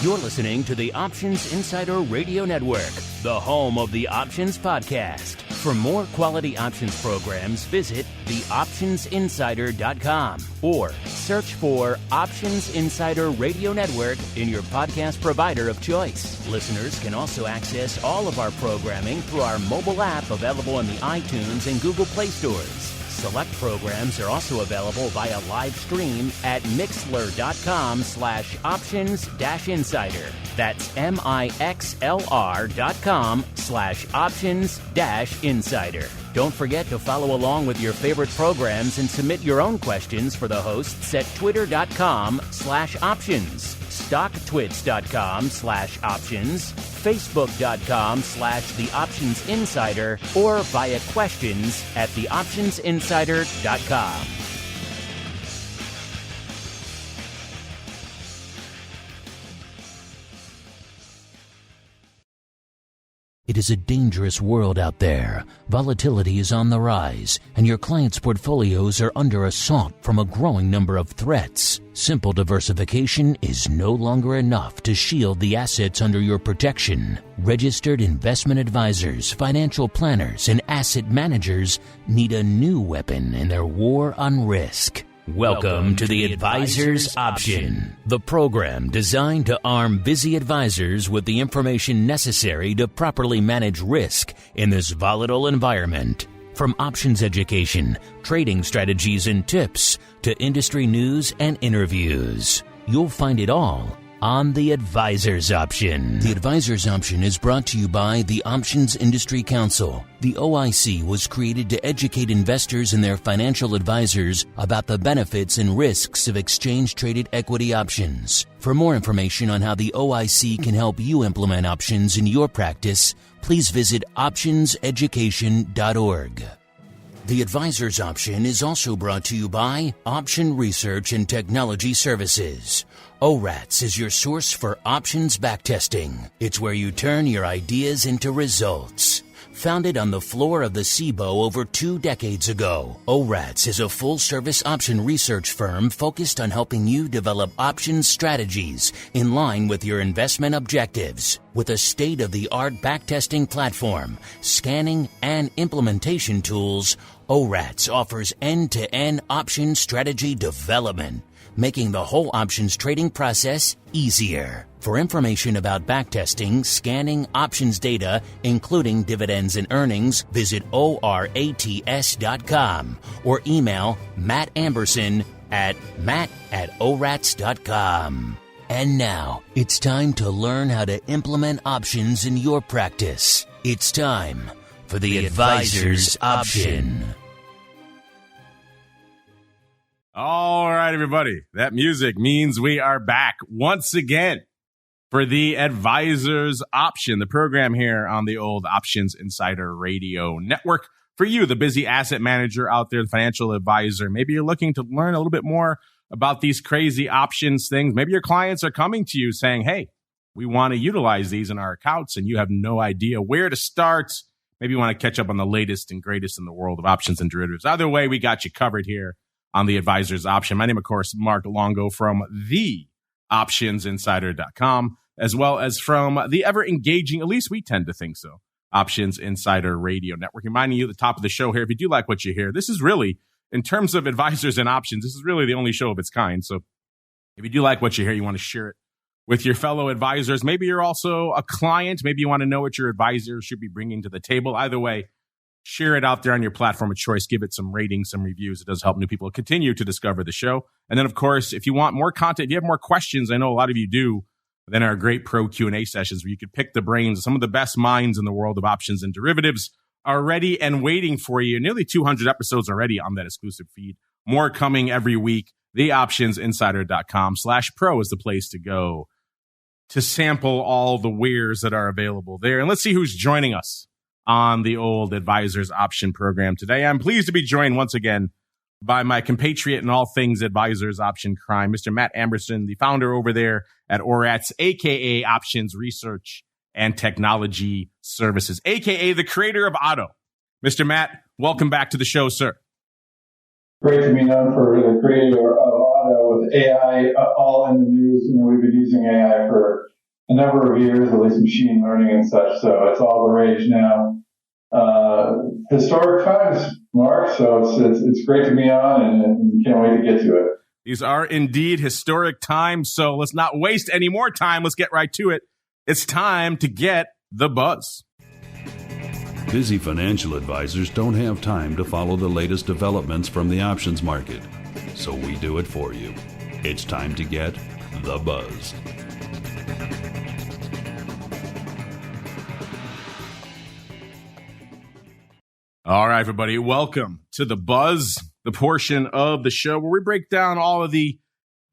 You're listening to the Options Insider Radio Network, the home of the Options Podcast. For more quality options programs, visit theoptionsinsider.com or search for Options Insider Radio Network in your podcast provider of choice. Listeners can also access all of our programming through our mobile app available in the iTunes and Google Play stores. Select programs are also available via live stream at mixlr.com/options-insider. That's mixlr.com/options-insider. Don't forget to follow along with your favorite programs and submit your own questions for the hosts at twitter.com/options, stocktwits.com/options, facebook.com/theoptionsinsider, or via questions at theoptionsinsider.com. It is a dangerous world out there. Volatility is on the rise, and your clients' portfolios are under assault from a growing number of threats. Simple diversification is no longer enough to shield the assets under your protection. Registered investment advisors, financial planners, and asset managers need a new weapon in their war on risk. Welcome to the Advisor's Option, the program designed to arm busy advisors with the information necessary to properly manage risk in this volatile environment. From options education, trading strategies and tips, to industry news and interviews, you'll find it all on the Advisor's Option. The Advisor's Option is brought to you by the Options Industry Council. The OIC was created to educate investors and their financial advisors about the benefits and risks of exchange-traded equity options. For more information on how the OIC can help you implement options in your practice, please visit optionseducation.org. The Advisor's Option is also brought to you by Option Research and Technology Services. ORATS is your source for options backtesting. It's where you turn your ideas into results. Founded on the floor of the SIBO over 2 decades ago, ORATS is a full-service option research firm focused on helping you develop options strategies in line with your investment objectives. With a state-of-the-art backtesting platform, scanning, and implementation tools, ORATS offers end-to-end option strategy development, making the whole options trading process easier. For information about backtesting, scanning options data, including dividends and earnings, visit orats.com or email Matt Amberson at matt@orats.com. And now, it's time to learn how to implement options in your practice. It's time for the Advisor's Option. All right, everybody. That music means we are back once again for the Advisor's Option, the program here on the old Options Insider Radio Network. For you, the busy asset manager out there, the financial advisor, maybe you're looking to learn a little bit more about these crazy options things. Maybe your clients are coming to you saying, hey, we want to utilize these in our accounts, and you have no idea where to start. Maybe you want to catch up on the latest and greatest in the world of options and derivatives. Either way, we got you covered here on the Advisor's Option. My name, of course, Mark Longo from theoptionsinsider.com, as well as from the ever-engaging, at least we tend to think so, Options Insider Radio Network. Reminding you at the top of the show here, if you do like what you hear, this is really, in terms of advisors and options, this is really the only show of its kind. So if you do like what you hear, you want to share it with your fellow advisors. Maybe you're also a client. Maybe you want to know what your advisor should be bringing to the table. Either way, share it out there on your platform of choice. Give it some ratings, some reviews. It does help new people continue to discover the show. And then, of course, if you want more content, if you have more questions, I know a lot of you do, then our great pro Q&A sessions where you could pick the brains of some of the best minds in the world of options and derivatives are ready and waiting for you. Nearly 200 episodes already on that exclusive feed. More coming every week. TheOptionsInsider.com/pro is the place to go to sample all the wares that are available there. And let's see who's joining us on the old Advisor's Option program today. I'm pleased to be joined once again by my compatriot in all things Advisor's Option crime, Mr. Matt Amberson, the founder over there at ORATS, a.k.a. Options Research and Technology Services, a.k.a. the creator of Otto. Mr. Matt, welcome back to the show, sir. Great to be known for the creator of Otto. with AI all in the news. We've been using AI for a number of years, at least machine learning and such. So it's all the rage now. Historic times, Mark. So it's great to be on, and can't wait to get to it. These are indeed historic times. So let's not waste any more time. Let's get right to it. It's time to get the buzz. Busy financial advisors don't have time to follow the latest developments from the options market, so we do it for you. It's time to get the buzz. All right, everybody, welcome to the buzz, the portion of the show where we break down all of the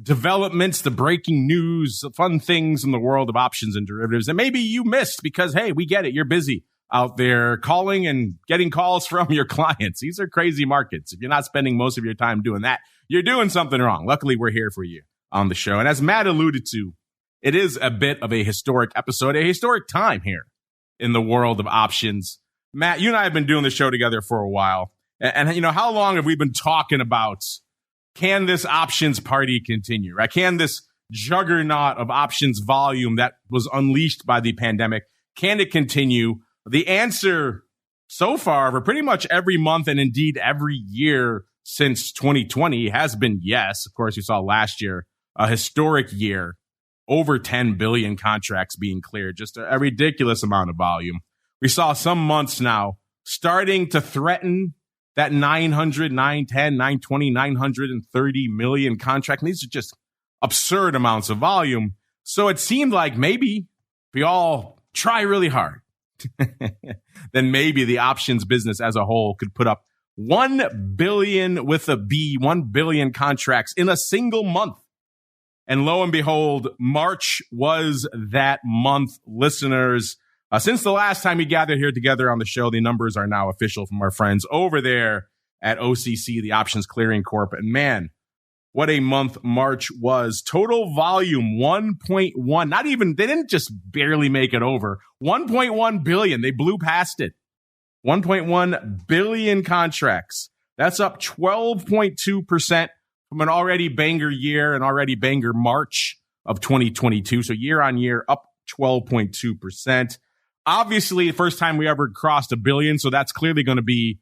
developments, the breaking news, the fun things in the world of options and derivatives that maybe you missed because, hey, we get it. You're busy out there calling and getting calls from your clients. These are crazy markets. If you're not spending most of your time doing that, you're doing something wrong. Luckily, we're here for you on the show. And as Matt alluded to, it is a bit of a historic episode, a historic time here in the world of options. Matt, you and I have been doing the show together for a while. And how long have we been talking about, can this options party continue, right? Can this juggernaut of options volume that was unleashed by the pandemic, can it continue? The answer so far for pretty much every month and indeed every year since 2020 has been yes. Of course, you saw last year, a historic year, over 10 billion contracts being cleared, just a ridiculous amount of volume. We saw some months now starting to threaten that 900, 910, 920, 930 million contract. And these are just absurd amounts of volume. So it seemed like maybe if we all try really hard, then maybe the options business as a whole could put up 1 billion with a B, 1 billion contracts in a single month. And lo and behold, March was that month, listeners. Since the last time we gathered here together on the show, the numbers are now official from our friends over there at OCC, the Options Clearing Corp. And man, what a month March was. Total volume 1.1. Not even, they didn't just barely make it over. 1.1 billion. They blew past it. 1.1 billion contracts. That's up 12.2% from an already banger year, an already banger March of 2022. So year on year, up 12.2%. Obviously, the first time we ever crossed a billion. So that's clearly going to be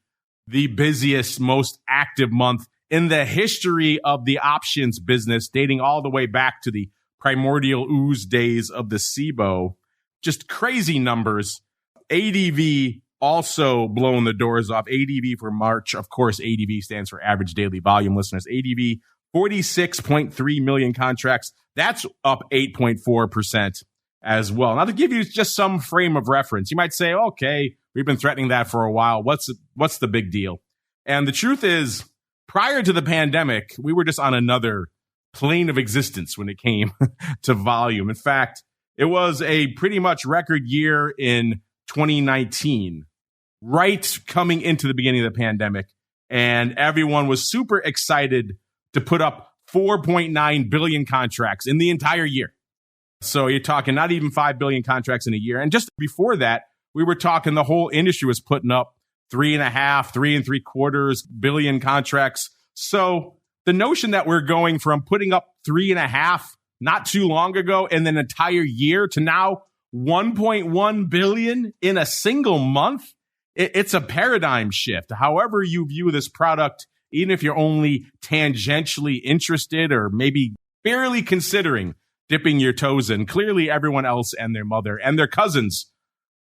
the busiest, most active month in the history of the options business, dating all the way back to the primordial ooze days of the SIBO. Just crazy numbers. ADV also blowing the doors off. ADV for March, of course, ADV stands for average daily volume, listeners. ADV, 46.3 million contracts. That's up 8.4% as well. Now, to give you just some frame of reference, you might say, okay, we've been threatening that for a while. What's the big deal? And the truth is, prior to the pandemic, we were just on another plane of existence when it came to volume. In fact, it was a pretty much record year in 2019, right coming into the beginning of the pandemic. And everyone was super excited to put up 4.9 billion contracts in the entire year. So you're talking not even 5 billion contracts in a year. And just before that, we were talking the whole industry was putting up 3.75 billion contracts. So the notion that we're going from putting up 3.5 not too long ago in an entire year to now 1.1 billion in a single month, it's a paradigm shift. However you view this product, even if you're only tangentially interested or maybe barely considering dipping your toes in, clearly everyone else and their mother and their cousins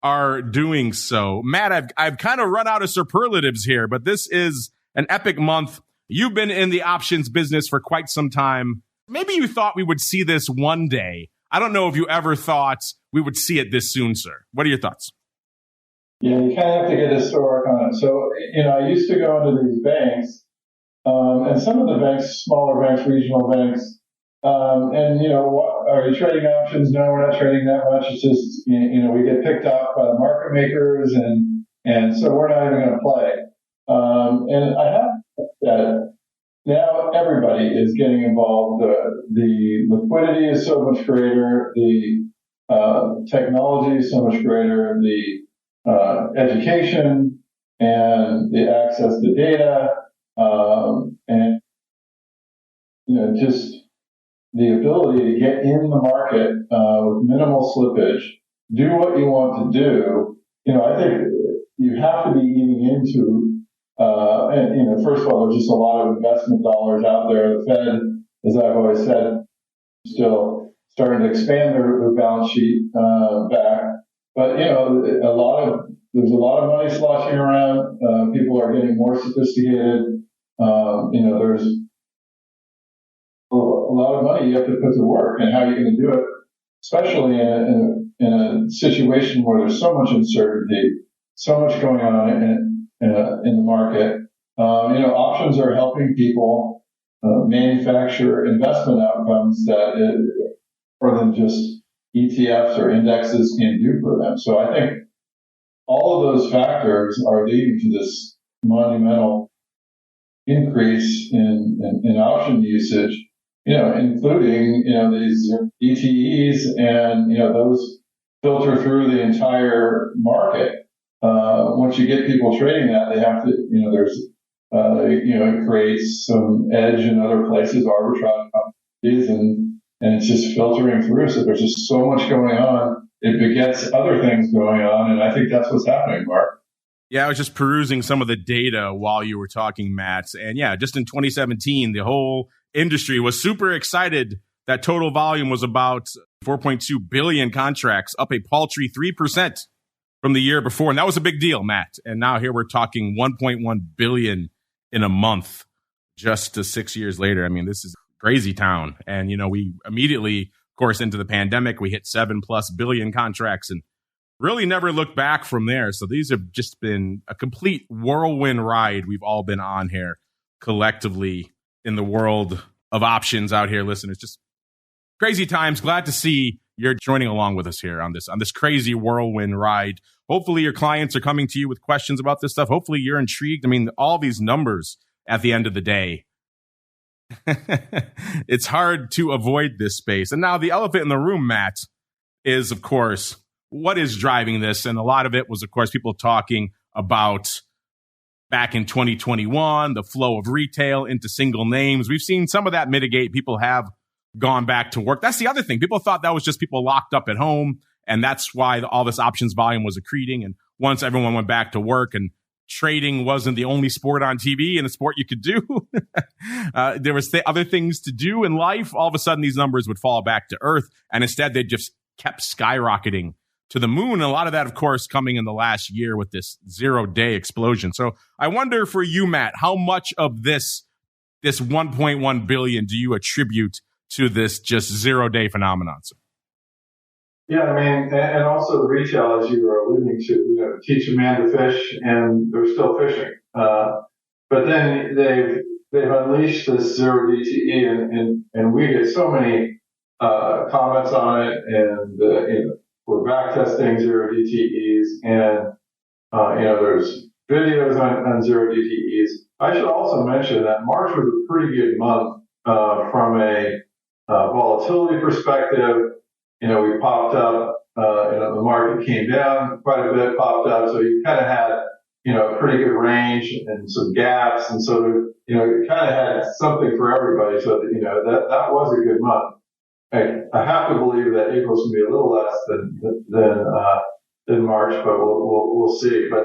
are doing so. Matt, I've kind of run out of superlatives here, but this is an epic month. You've been in the options business for quite some time. Maybe you thought we would see this one day. I don't know if you ever thought we would see it this soon, sir. What are your thoughts? Yeah, you kind of have to get historic on it. So, I used to go into these banks, and some of the banks, smaller banks, regional banks, are you trading options? No, we're not trading that much. It's just, we get picked off by the market makers, and so we're not even going to play. And I have that now everybody is getting involved. The liquidity is so much greater. The technology is so much greater. The education and the access to data, and just the ability to get in the market with minimal slippage, do what you want to do. I think you have to be eating into, and first of all, there's just a lot of investment dollars out there. The Fed, as I've always said, still starting to expand their balance sheet back. But there's a lot of money sloshing around. People are getting more sophisticated. There's a lot of money you have to put to work, and how are you going to do it, especially in a situation where there's so much uncertainty, so much going on in the market. Options are helping people manufacture investment outcomes that more than just ETFs or indexes can do for them. So I think all of those factors are leading to this monumental increase in option usage, including, these DTEs, and, those filter through the entire market. Once you get people trading that, they have to, it creates some edge in other places, arbitrage companies, and it's just filtering through. So there's just so much going on. It begets other things going on. And I think that's what's happening, Mark. Yeah, I was just perusing some of the data while you were talking, Matt. And yeah, just in 2017, the whole industry was super excited that total volume was about 4.2 billion contracts, up a paltry 3% from the year before. And that was a big deal, Matt. And now here we're talking 1.1 billion in a month, just 6 years later. I mean, this is crazy town. And, we immediately, of course, into the pandemic, we hit 7+ billion contracts and really never looked back from there. So these have just been a complete whirlwind ride we've all been on here collectively in the world of options out here. Listeners, just crazy times. Glad to see you're joining along with us here on this crazy whirlwind ride. Hopefully your clients are coming to you with questions about this stuff. Hopefully you're intrigued. I mean, all these numbers at the end of the day, it's hard to avoid this space. And now the elephant in the room, Matt, is, of course, what is driving this? And a lot of it was, of course, people talking about back in 2021, the flow of retail into single names. We've seen some of that mitigate. People have gone back to work. That's the other thing. People thought that was just people locked up at home, and that's why all this options volume was accreting. And once everyone went back to work and trading wasn't the only sport on TV and a sport you could do, there was other things to do in life. All of a sudden, these numbers would fall back to earth, and instead they just kept skyrocketing to the moon. And a lot of that, of course, coming in the last year with this 0-day explosion. So I wonder for you, Matt, how much of this 1.1 billion do you attribute to this just 0-day phenomenon? Yeah, I mean, and also the retail, as you were alluding to, teach a man to fish, and they're still fishing. But then they've unleashed this zero DTE, and we get so many comments on it, and we're back testing zero DTEs, and there's videos on zero DTEs. I should also mention that March was a pretty good month from a volatility perspective. We popped up, the market came down quite a bit, popped up. So you kind of had, a pretty good range and some gaps. And so, it kind of had something for everybody. So, that was a good month. I have to believe that April's going to be a little less than March, but we'll see. But,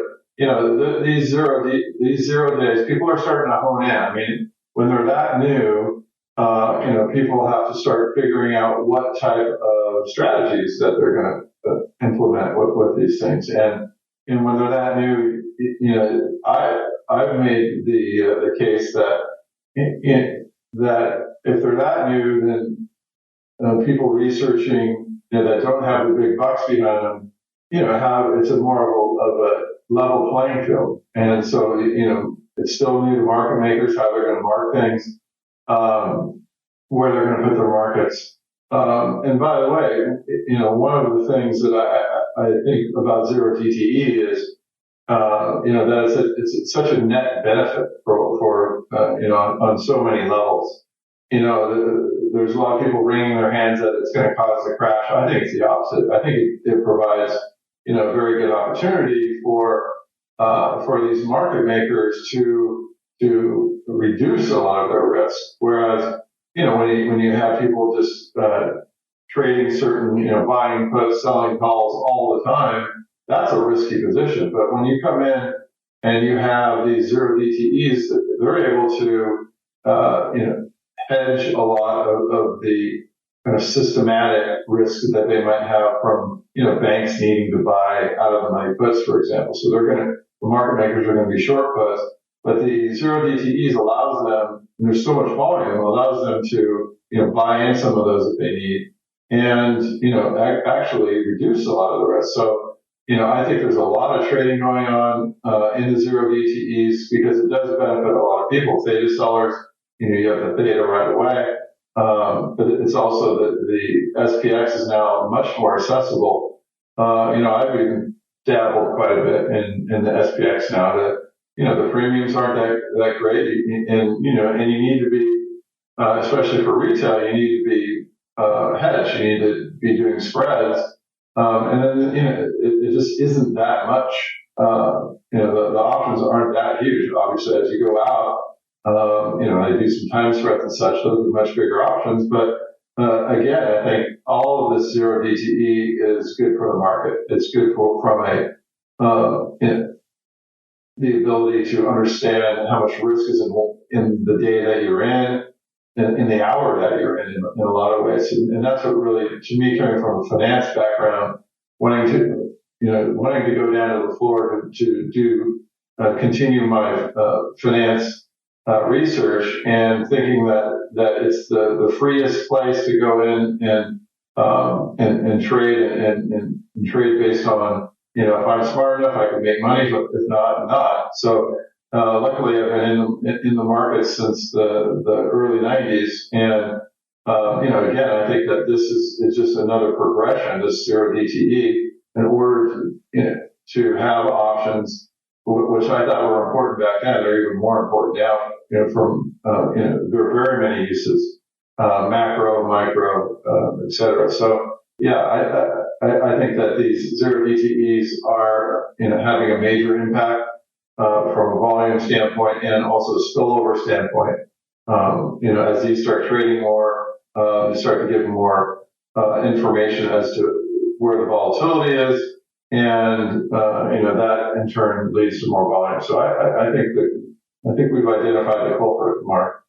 these zero days, people are starting to hone in. I mean, when they're that new, people have to start figuring out what type of strategies that they're going to implement with these things. And when they're that new, I've made the case that that if they're that new, then people researching that don't have the big bucks behind them, it's a more of a level playing field. And so it's still new to market makers how they're going to mark things. Where they're going to put their markets. And by the way, one of the things that I think about zero DTE is, that it's such a net benefit for on so many levels. There's a lot of people wringing their hands that it's going to cause a crash. I think it's the opposite. I think it provides, a very good opportunity for these market makers to reduce a lot of their risk. Whereas, when you have people just trading certain, buying puts, selling calls all the time, that's a risky position. But when you come in and you have these zero DTEs, they're able to, hedge a lot of the kind of systematic risk that they might have from, banks needing to buy out of the money puts, for example. So the market makers are going to be short puts, but the zero DTEs allows them, and there's so much volume, it allows them to, buy in some of those that they need and, actually reduce a lot of the risk. So, I think there's a lot of trading going on in the zero DTEs because it does benefit a lot of people. Theta sellers, you have the theta right away. But it's also the SPX is now much more accessible. I've even dabbled quite a bit in the SPX now that, the premiums aren't that great. And you need to be, especially for retail, you need to be hedged. You need to be doing spreads. And then, it just isn't that much. The options aren't that huge. Obviously, as you go out, I do some time spreads and such. Those are much bigger options. But again, I think all of this zero DTE is good for the market. It's good from the ability to understand how much risk is in the day that you're in the hour that you're in a lot of ways. And that's what really, to me, coming from a finance background, wanting to go down to the floor to continue my finance research and thinking that it's the freest place to go in and trade and trade based on, if I'm smart enough, I can make money, but if not, I'm not. So, luckily I've been in the market since the early 90s. And, again, I think that this is just another progression, this zero DTE, in order to have options, which I thought were important back then. They're even more important now, there are very many uses, macro, micro, et cetera. So, yeah, I think that these zero DTEs are, having a major impact, from a volume standpoint and also a spillover standpoint. As these start trading more, you start to give more, information as to where the volatility is. And, that in turn leads to more volume. So I think we've identified the culprit, Mark.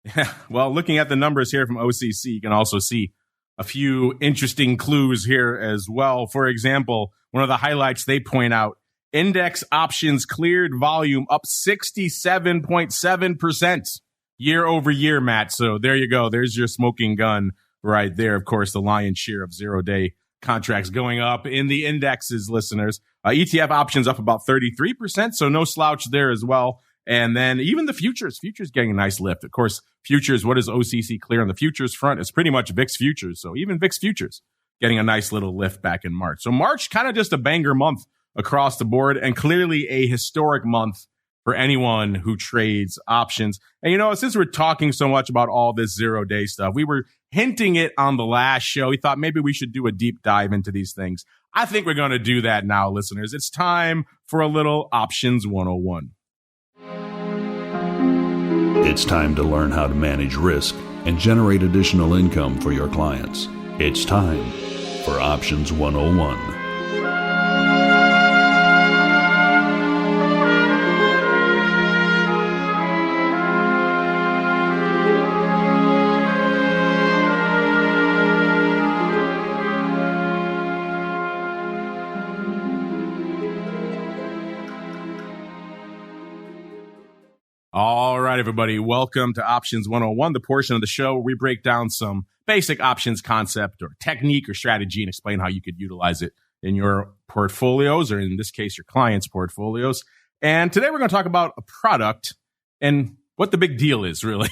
Yeah. Well, looking at the numbers here from OCC, you can also see a few interesting clues here as well. For example, one of the highlights they point out, index options cleared volume up 67.7% year over year, Matt. So there you go. There's your smoking gun right there. Of course, the lion's share of 0-day contracts going up in the indexes, listeners. ETF options up about 33%, so no slouch there as well. And then even the futures getting a nice lift. Of course, futures, what does OCC clear on the futures front? It's pretty much VIX futures. So even VIX futures getting a nice little lift back in March. So March, kind of just a banger month across the board, and clearly a historic month for anyone who trades options. And, since we're talking so much about all this 0-day stuff, we were hinting it on the last show. We thought maybe we should do a deep dive into these things. I think we're going to do that now, listeners. It's time for a little Options 101. It's time to learn how to manage risk and generate additional income for your clients. It's time for Options 101. All right, everybody, welcome to Options 101, the portion of the show where we break down some basic options concept or technique or strategy and explain how you could utilize it in your portfolios, or in this case, your clients' portfolios. And today we're going to talk about a product and what the big deal is, really,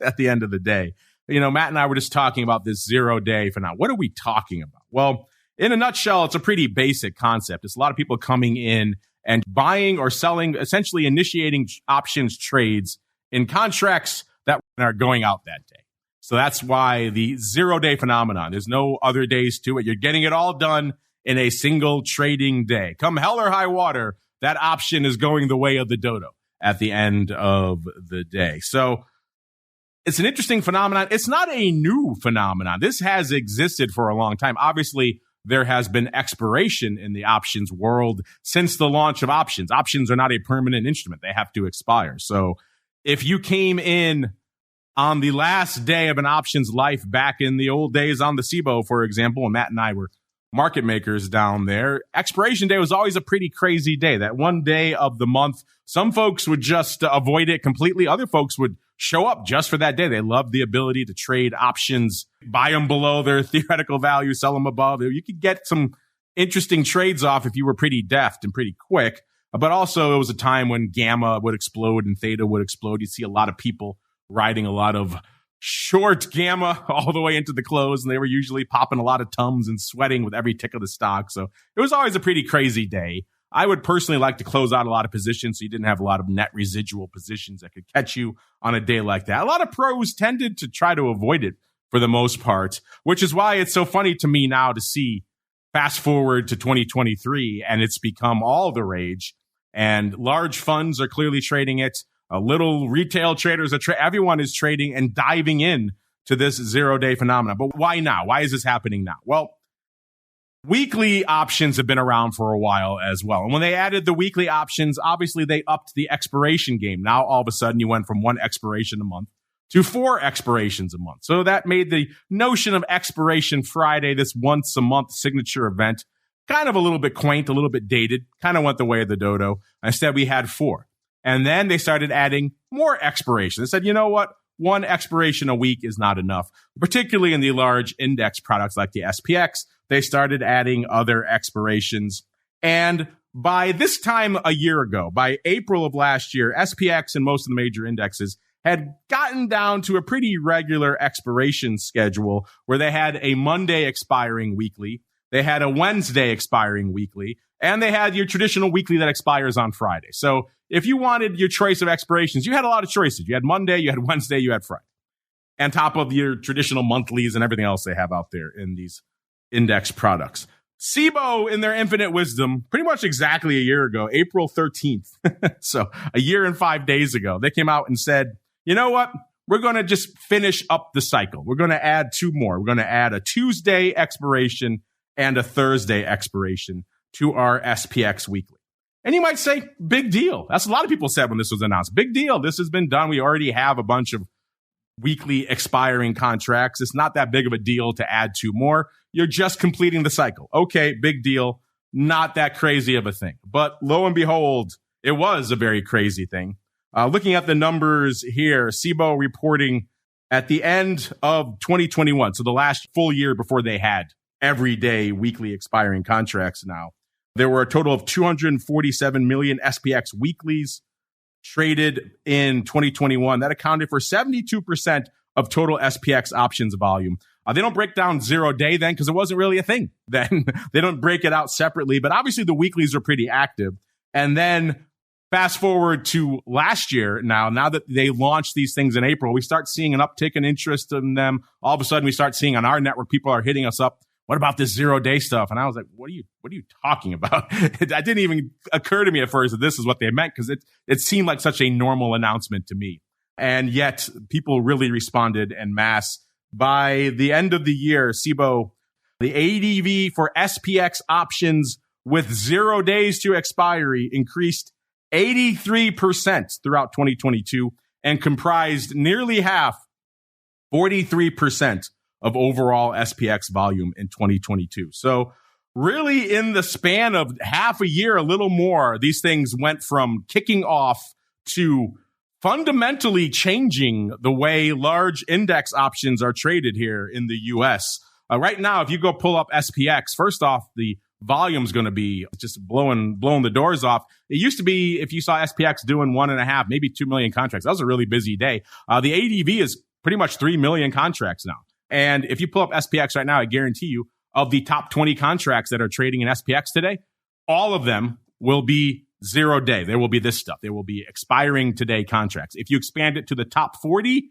at the end of the day. Matt and I were just talking about this 0-day for now. What are we talking about? Well, in a nutshell, it's a pretty basic concept. It's a lot of people coming in and buying or selling, essentially initiating options trades in contracts that are going out that day. So that's why the 0-day phenomenon, there's no other days to it. You're getting it all done in a single trading day. Come hell or high water, that option is going the way of the dodo at the end of the day. So It's an interesting phenomenon. It's not a new phenomenon. This has existed for a long time. Obviously, there has been expiration in the options world since the launch of options. Options are not a permanent instrument. They have to expire. So if you came in on the last day of an options life back in the old days on the SIBO, for example, and Matt and I were market makers down there, expiration day was always a pretty crazy day. That one day of the month, some folks would just avoid it completely. Other folks would show up just for that day. They loved the ability to trade options, buy them below their theoretical value, sell them above. You could get some interesting trades off if you were pretty deft and pretty quick. But also it was a time when gamma would explode and theta would explode. You'd see a lot of people riding a lot of short gamma all the way into the close, and they were usually popping a lot of tums and sweating with every tick of the stock. So it was always a pretty crazy day. I would personally like to close out a lot of positions so you didn't have a lot of net residual positions that could catch you on a day like that. A lot of pros tended to try to avoid it for the most part, which is why it's so funny to me now to see fast forward to 2023 and it's become all the rage, and large funds are clearly trading it. Little retail traders are everyone is trading and diving in to this 0-day phenomenon. But why now? Why is this happening now? Well, weekly options have been around for a while as well. And when they added the weekly options, obviously they upped the expiration game. Now, all of a sudden, you went from 1 expiration a month to 4 expirations a month. So that made the notion of Expiration Friday, this once a month signature event, kind of a little bit quaint, a little bit dated, kind of went the way of the dodo. Instead, we had 4. And then they started adding more expirations. They said, you know what? 1 expiration a week is not enough, particularly in the large index products like the SPX. They started adding other expirations. And by this time a year ago, by April of last year, SPX and most of the major indexes had gotten down to a pretty regular expiration schedule where they had a Monday expiring weekly, they had a Wednesday expiring weekly, and they had your traditional weekly that expires on Friday. So if you wanted your choice of expirations, you had a lot of choices. You had Monday, you had Wednesday, you had Friday, on top of your traditional monthlies and everything else they have out there in these index products. SIBO, in their infinite wisdom, pretty much exactly a year ago, April 13th, so a year and 5 days ago, they came out and said, you know what? We're going to just finish up the cycle. We're going to add 2 more. We're going to add a Tuesday expiration and a Thursday expiration to our SPX weekly. And you might say, big deal. That's what a lot of people said when this was announced. Big deal. This has been done. We already have a bunch of weekly expiring contracts. It's not that big of a deal to add 2 more. You're just completing the cycle. Okay, big deal. Not that crazy of a thing. But lo and behold, it was a very crazy thing. Looking at the numbers here, SIBO reporting at the end of 2021, so the last full year before they had everyday weekly expiring contracts now, there were a total of 247 million SPX weeklies traded in 2021. That accounted for 72% of total SPX options volume. They don't break down 0-day then because it wasn't really a thing then. They don't break it out separately, but obviously the weeklies are pretty active. And then fast forward to last year now that they launched these things in April, we start seeing an uptick in interest in them. All of a sudden we start seeing on our network, people are hitting us up. What about this 0-day stuff? And I was like, what are you talking about? It didn't even occur to me at first that this is what they meant because it seemed like such a normal announcement to me. And yet people really responded en masse. By the end of the year, SIBO, the ADV for SPX options with 0 days to expiry increased 83% throughout 2022 and comprised nearly half, 43% of overall SPX volume in 2022. So really in the span of half a year, a little more, these things went from kicking off to fundamentally changing the way large index options are traded here in the US. Right now, if you go pull up SPX, first off, the volume's going to be just blowing the doors off. It used to be, if you saw SPX doing 1.5, maybe 2 million contracts, that was a really busy day. The ADV is pretty much 3 million contracts now. And if you pull up SPX right now, I guarantee you, of the top 20 contracts that are trading in SPX today, all of them will be 0-day. There will be this stuff. There will be expiring today contracts. If you expand it to the top 40,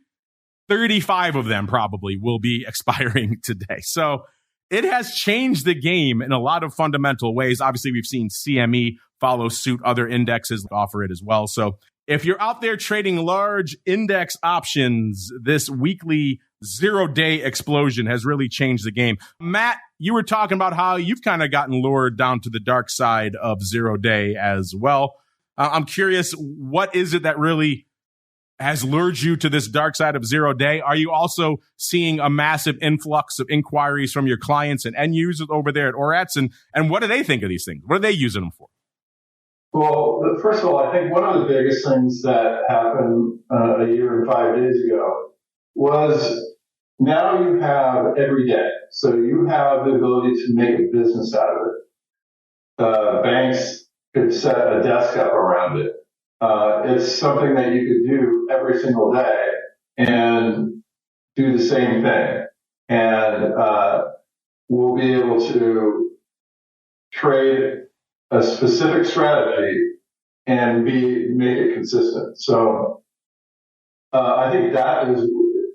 35 of them probably will be expiring today. So it has changed the game in a lot of fundamental ways. Obviously, we've seen CME follow suit. Other indexes offer it as well. So If you're out there trading large index options, this weekly 0-day explosion has really changed the game. Matt, you were talking about how you've kind of gotten lured down to the dark side of 0-day as well. I'm curious, what is it that really has lured you to this dark side of 0-day? Are you also seeing a massive influx of inquiries from your clients and end users over there at ORATS? And what do they think of these things? What are they using them for? Well, first of all, I think one of the biggest things that happened a year and 5 days ago was now you have every day. So you have the ability to make a business out of it. Banks could set a desk up around it. It's something that you could do every single day and do the same thing. And we'll be able to trade a specific strategy and make it consistent. So I think that is,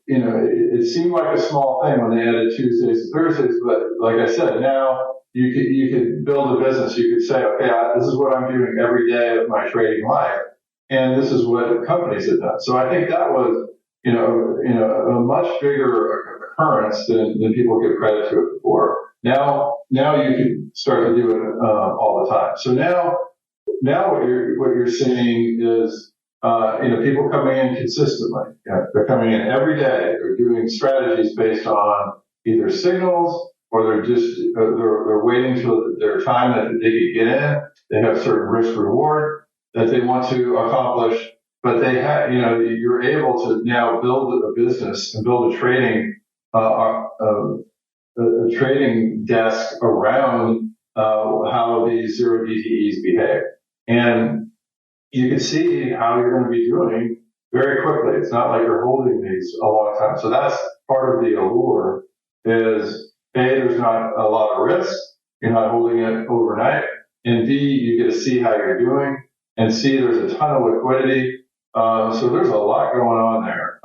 it seemed like a small thing when they added Tuesdays and Thursdays, but like I said, now you could build a business. You could say, okay, this is what I'm doing every day of my trading life, and this is what companies have done. So I think that was, a much bigger occurrence than people give credit to it before. Now you can start to do it all the time. So now what you're seeing is people coming in consistently. They're coming in every day. They're doing strategies based on either signals or they're just they're waiting till their time that they could get in. They have certain risk reward that they want to accomplish, but they have you're able to now build a business and build a trading a trading desk around how these 0 DTEs behave. And you can see how you're going to be doing very quickly. It's not like you're holding these a long time. So that's part of the allure is, A, there's not a lot of risk. You're not holding it overnight. And B, you get to see how you're doing. And C, there's a ton of liquidity. So there's a lot going on there.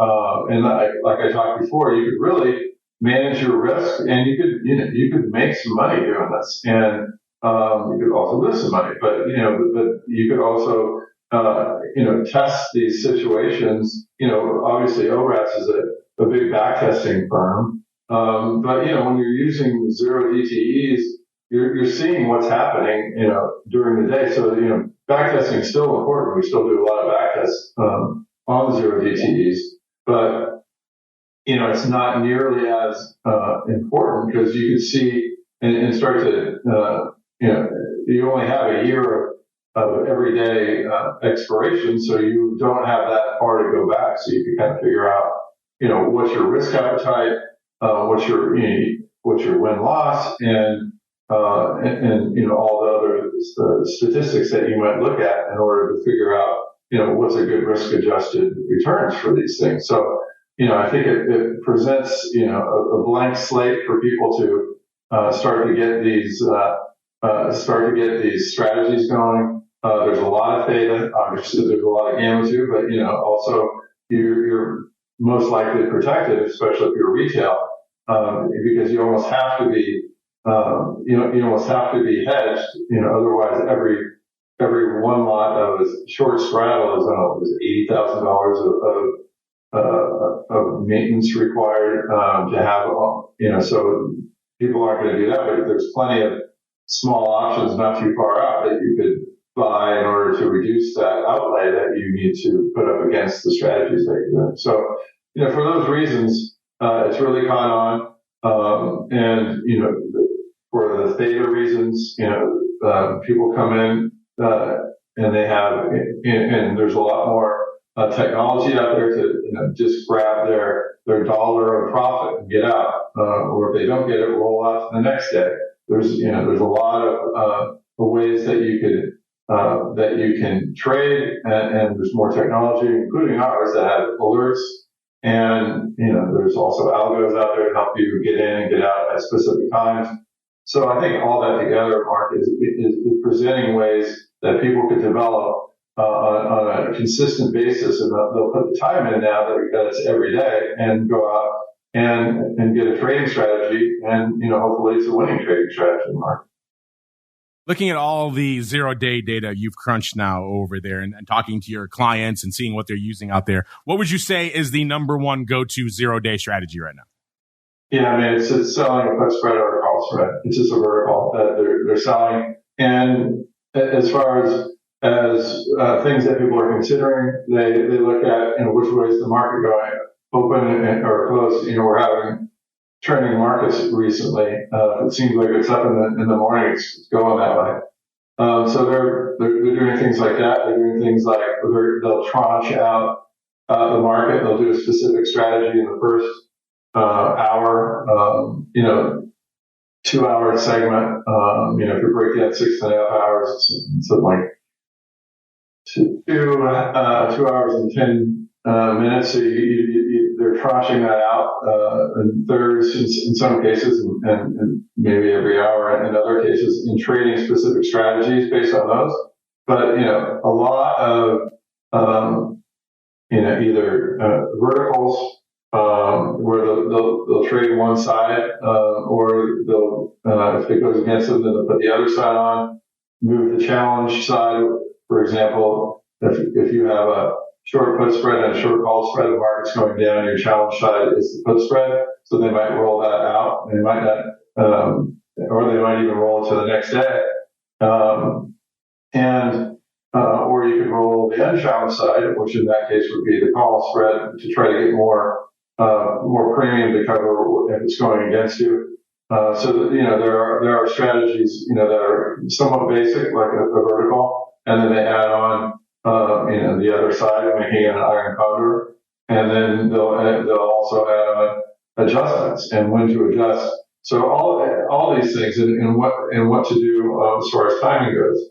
And like I talked before, you could really manage your risk, and you could make some money doing this, and you could also lose some money. But you could also test these situations. Obviously ORATS is a big backtesting firm, but when you're using 0 DTEs, you're seeing what's happening during the day. So backtesting is still important. We still do a lot of backtests on the 0 DTEs, but it's not nearly as important because you can see and start to, you only have a year of everyday expiration, so you don't have that far to go back. So you can kind of figure out, what's your risk appetite, what's your win-loss, and all the other statistics that you might look at in order to figure out, what's a good risk-adjusted returns for these things. So, I think it presents, a blank slate for people to start to get these strategies going. There's a lot of theta. Obviously, there's a lot of gamma too, but also you're most likely protected, especially if you're retail, because you almost have to be, you almost have to be hedged. Otherwise every one lot of short straddle is $80,000 of maintenance required to have, so people aren't going to do that, but there's plenty of small options not too far out that you could buy in order to reduce that outlay that you need to put up against the strategies that you're doing. So, for those reasons, it's really caught on, and, for the theta reasons, people come in, and they have, and there's a lot more technology out there to just grab their dollar of profit and get out, or if they don't get it, roll out to the next day. There's a lot of ways that you can trade, and there's more technology, including ours, that have alerts, and there's also algos out there to help you get in and get out at specific times. So I think all that together, Mark, is presenting ways that people could develop on a consistent basis, and they'll put the time in now that it's every day, and go out and get a trading strategy, and hopefully it's a winning trading strategy, Mark. Looking at all the 0-day data you've crunched now over there and talking to your clients and seeing what they're using out there, what would you say is the number one go-to 0-day strategy right now? Yeah, I mean, it's selling a put spread or a call spread. It's just a vertical that they're selling. And as far as things that people are considering, they look at, which way is the market going, open or close. We're having trending markets recently. It seems like it's up in the morning. It's going that way. So they're doing things like that. They're doing things like they'll tranche out the market. They'll do a specific strategy in the first hour. 2-hour segment. If you break that 6.5 hours, it's something like 2 hours and 10 minutes. So they're tranching that out in thirds in some cases, and maybe every hour in other cases, in trading specific strategies based on those. But a lot of either verticals where they'll trade one side, or they'll if it goes against them, then they'll put the other side on. Move the challenge side, for example. If you have a short put spread and a short call spread, the market's going down, your challenge side is the put spread. So they might roll that out. They might not, or they might even roll it to the next day. Or you could roll the unchallenged side, which in that case would be the call spread, to try to get more premium to cover if it's going against you. There are strategies, that are somewhat basic, like a vertical, and then they add on, the other side, making it an iron condor, and then they'll also add on adjustments and when to adjust. So all these things and what to do as far as timing goes.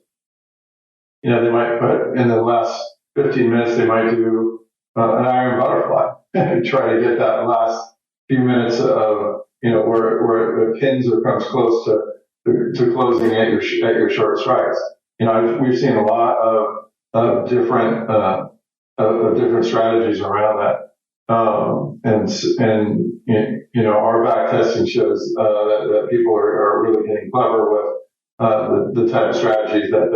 They might put in the last 15 minutes, they might do an iron butterfly and try to get that last few minutes of, where it pins or comes close to closing at your short strikes. We've seen a lot of different strategies around that. Our back testing shows that people are really getting clever with the type of strategies that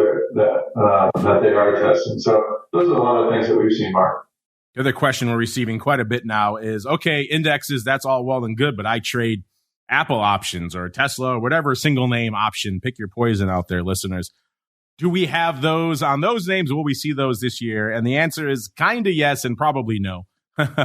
they are testing. So those are a lot of things that we've seen, Mark. The other question we're receiving quite a bit now is, okay, indexes, that's all well and good, but I trade Apple options or Tesla or whatever single name option. Pick your poison out there, listeners. Do we have those on those names? Will we see those this year? And the answer is kind of yes and probably no.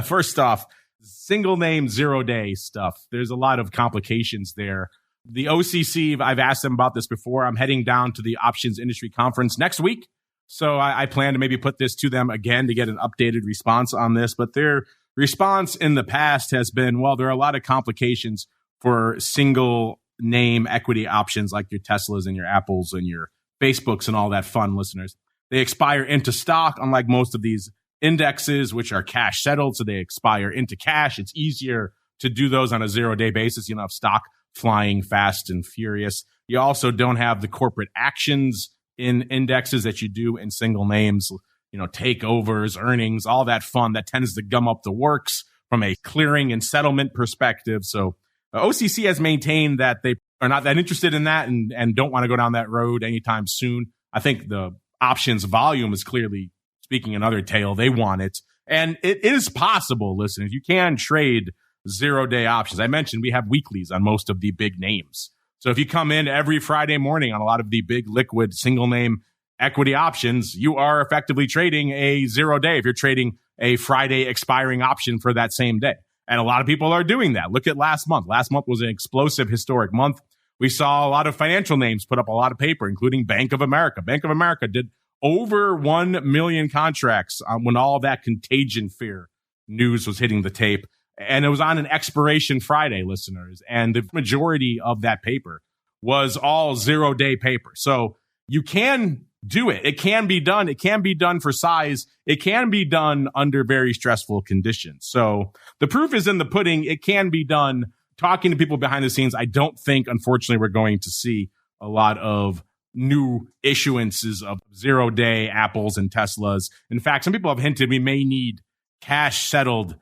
First off, single name 0-day stuff. There's a lot of complications there. The OCC, I've asked them about this before. I'm heading down to the options industry conference next week. So I plan to maybe put this to them again to get an updated response on this. But their response in the past has been, well, there are a lot of complications for single name equity options like your Teslas and your Apples and your Facebooks and all that fun, listeners. They expire into stock, unlike most of these indexes, which are cash settled. So they expire into cash. It's easier to do those on a 0-day basis. You don't have stock flying fast and furious. You also don't have the corporate actions in indexes that you do in single names, takeovers, earnings, all that fun that tends to gum up the works from a clearing and settlement perspective. So OCC has maintained that they are not that interested in that and don't want to go down that road anytime soon. I think the options volume is clearly speaking another tale. They want it. And it is possible, listeners. You can trade 0-day options. I mentioned we have weeklies on most of the big names. So if you come in every Friday morning on a lot of the big liquid single name equity options, you are effectively trading a 0-day if you're trading a Friday expiring option for that same day. And a lot of people are doing that. Look at last month. Last month was an explosive historic month. We saw a lot of financial names put up a lot of paper, including Bank of America. Bank of America did over 1 million contracts when all that contagion fear news was hitting the tape. And it was on an expiration Friday, listeners. And the majority of that paper was all 0-day paper. So you can do it. It can be done. It can be done for size. It can be done under very stressful conditions. So the proof is in the pudding. It can be done. Talking to people behind the scenes, I don't think, unfortunately, we're going to see a lot of new issuances of 0-day Apples and Teslas. In fact, some people have hinted we may need cash settled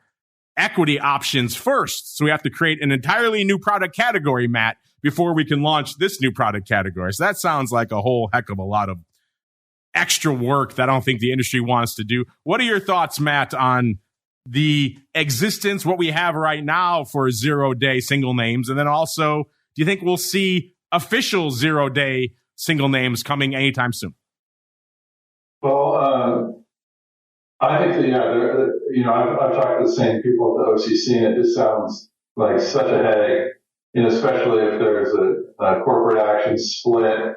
equity options first. So we have to create an entirely new product category, Matt, before we can launch this new product category. So that sounds like a whole heck of a lot of extra work that I don't think the industry wants to do. What are your thoughts, Matt, on the existence, what we have right now for 0-day single names? And then also, do you think we'll see official 0-day single names coming anytime soon? Well, I think that, I've talked to the same people at the OCC, and it just sounds like such a headache, especially if there's a corporate action split,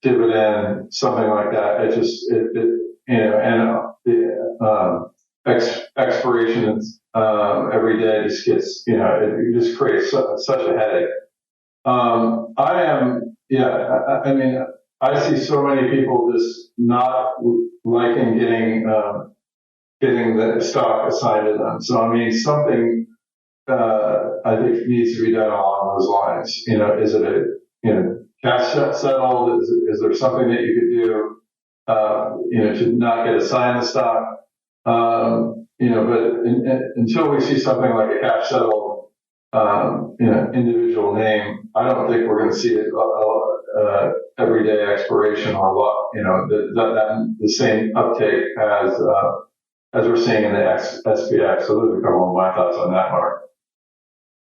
dividend, something like that. It just, expirations every day just gets, it just creates such a headache. I see so many people just not liking getting the stock assigned to them. So, something, I think needs to be done along those lines. Is it cash settled? Is there something that you could do, to not get assigned the stock? But until we see something like a cash settled, individual name, I don't think we're going to see it, everyday expiration or the same uptake as we're seeing in the SPX. So those are a couple of my thoughts on that, Mark.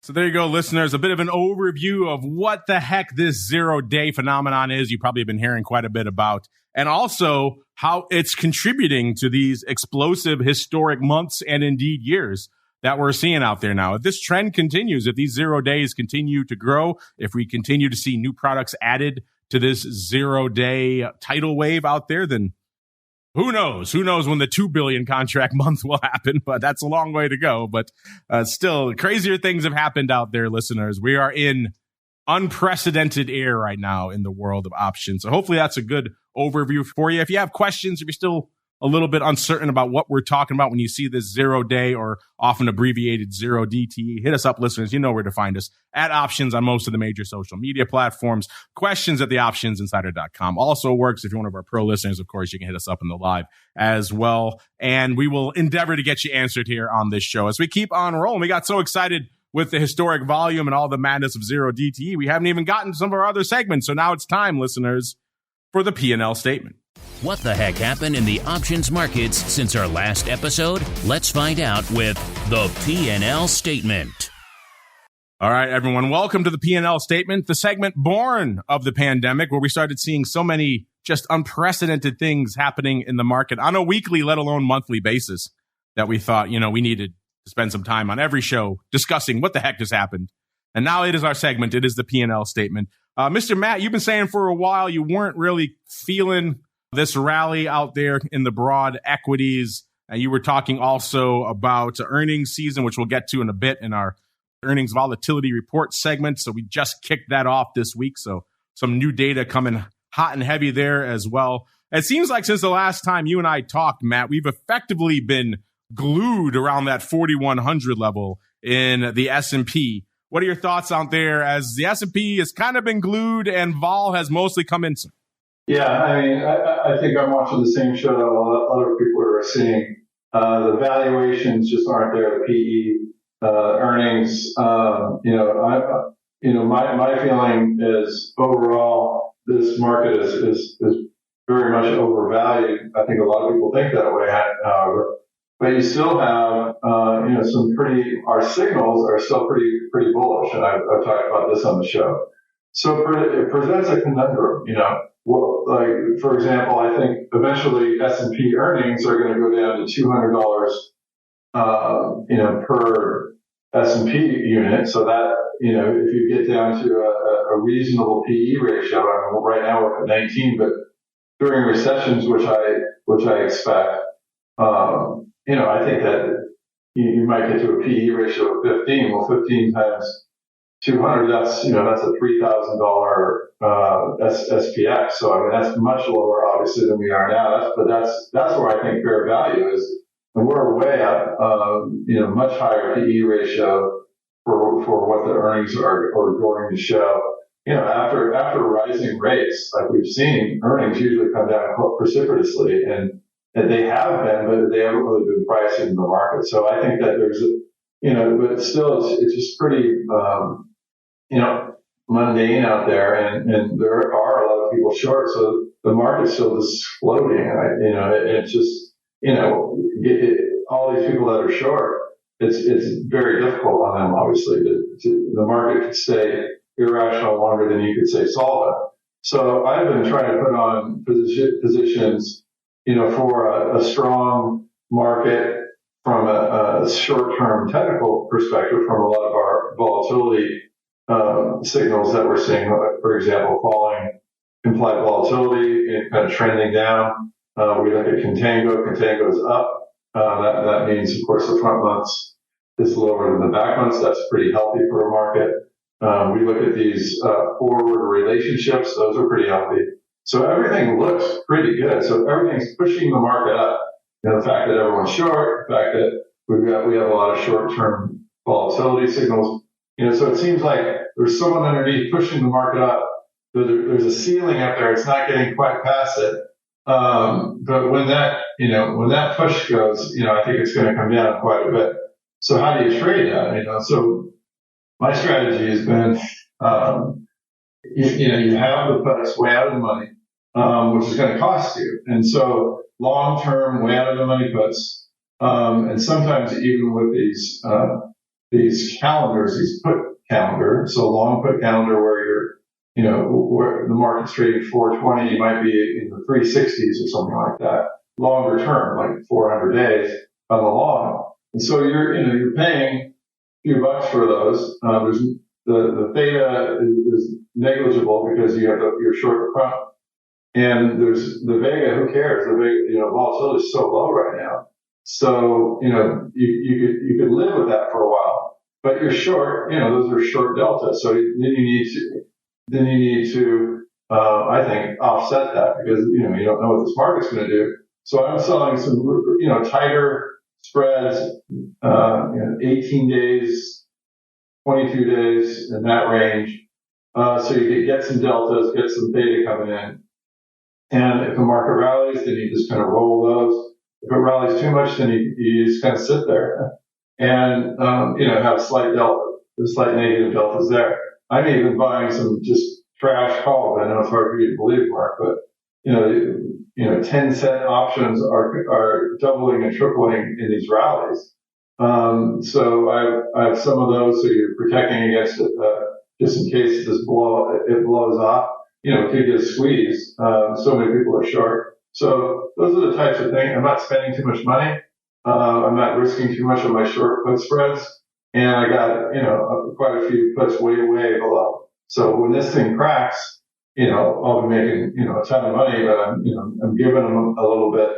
So there you go, listeners. A bit of an overview of what the heck this 0-day phenomenon is. You probably have been hearing quite a bit about, and also how it's contributing to these explosive historic months and indeed years that we're seeing out there now. If this trend continues, if these 0 days continue to grow, if we continue to see new products added to this 0-day tidal wave out there, then who knows? Who knows when the 2 billion contract month will happen? But that's a long way to go. But still, crazier things have happened out there, listeners. We are in unprecedented air right now in the world of options. So hopefully that's a good overview for you. If you have questions, if you're still a little bit uncertain about what we're talking about when you see this 0-day or often abbreviated 0 DTE, hit us up, listeners. You know where to find us at Options on most of the major social media platforms. Questions at theoptionsinsider.com also works. If you're one of our pro listeners, of course, you can hit us up in the live as well. And we will endeavor to get you answered here on this show as we keep on rolling. We got so excited with the historic volume and all the madness of 0 DTE. We haven't even gotten to some of our other segments. So now it's time, listeners, for the P&L statement. What the heck happened in the options markets since our last episode? Let's find out with the P&L statement. All right, everyone, welcome to the P&L statement, the segment born of the pandemic, where we started seeing so many just unprecedented things happening in the market on a weekly, let alone monthly basis, that we thought, we needed to spend some time on every show discussing what the heck just happened. And now it is our segment. It is the P&L statement. Mr. Matt, you've been saying for a while you weren't really feeling this rally out there in the broad equities. You were talking also about earnings season, which we'll get to in a bit in our earnings volatility report segment. So we just kicked that off this week. So some new data coming hot and heavy there as well. It seems like since the last time you and I talked, Matt, we've effectively been glued around that 4,100 level in the S&P. What are your thoughts out there as the S&P has kind of been glued and vol has mostly come in? Yeah, I think I'm watching the same show that a lot of other people are seeing. The valuations just aren't there. The PE earnings. My feeling is overall this market is very much overvalued. I think a lot of people think that way, however. But you still have our signals are still pretty bullish, and I've talked about this on the show. So it presents a conundrum, Like, for example, I think eventually S&P earnings are going to go down to $200, per S&P unit. So that, if you get down to a reasonable PE ratio, right now we're at 19, but during recessions, which I expect, I think that you might get to a PE ratio of 15. Well, 15 times 200, that's a $3,000 SPX. So that's much lower, obviously, than we are now. But that's where I think fair value is, and we're way up. Much higher PE ratio for what the earnings are going to show. After rising rates, like we've seen, earnings usually come down precipitously, and they have been, but they haven't really been priced into the market. So I think that there's but still, it's just pretty. mundane out there, and there are a lot of people short, so the market's still just floating. It's just, all these people that are short, it's very difficult on them, obviously. The market could stay irrational longer than you could say solvent. So I've been trying to put on positions, for a strong market from a short-term technical perspective, from a lot of our volatility signals that we're seeing, for example, falling implied volatility and kind of trending down. We look at contango. Contango is up. That means, of course, the front months is lower than the back months. That's pretty healthy for a market. We look at these forward relationships. Those are pretty healthy. So everything looks pretty good. So everything's pushing the market up. The fact that everyone's short, the fact that we have a lot of short-term volatility signals. So it seems like there's someone underneath pushing the market up. There's a ceiling up there. It's not getting quite past it. But when that push goes, I think it's going to come down quite a bit. So how do you trade that? So my strategy has been, you have the puts way out of the money, which is going to cost you. And so long-term, way out of the money puts, and sometimes even with these calendars, these put calendar, so long put calendar where where the market's trading 420, you might be in the 360s or something like that. Longer term, like 400 days on the long. And so you're paying a few bucks for those. There's the theta is negligible because you have your short front. And there's the Vega, who cares? The Vega, volatility is so low right now. So, you could live with that for a while, but you're short, those are short delta. So then you need to, I think, offset that because, you don't know what this market's going to do. So I'm selling some, tighter spreads, 18 days, 22 days in that range. So you could get some deltas, get some theta coming in. And if the market rallies, then you just kind of roll those. If it rallies too much, then you just kind of sit there and, have slight negative deltas there. I'm even buying some just trash calls. I know it's hard for you to believe, Mark, but, 10-cent options are doubling and tripling in these rallies. So I have some of those, so you're protecting against it, just in case it blows off. It could get a squeeze. So many people are short. So those are the types of things. I'm not spending too much money. I'm not risking too much of my short put spreads. And I got, quite a few puts way, way below. So when this thing cracks, I'll be making, a ton of money, but I'm giving them a little bit,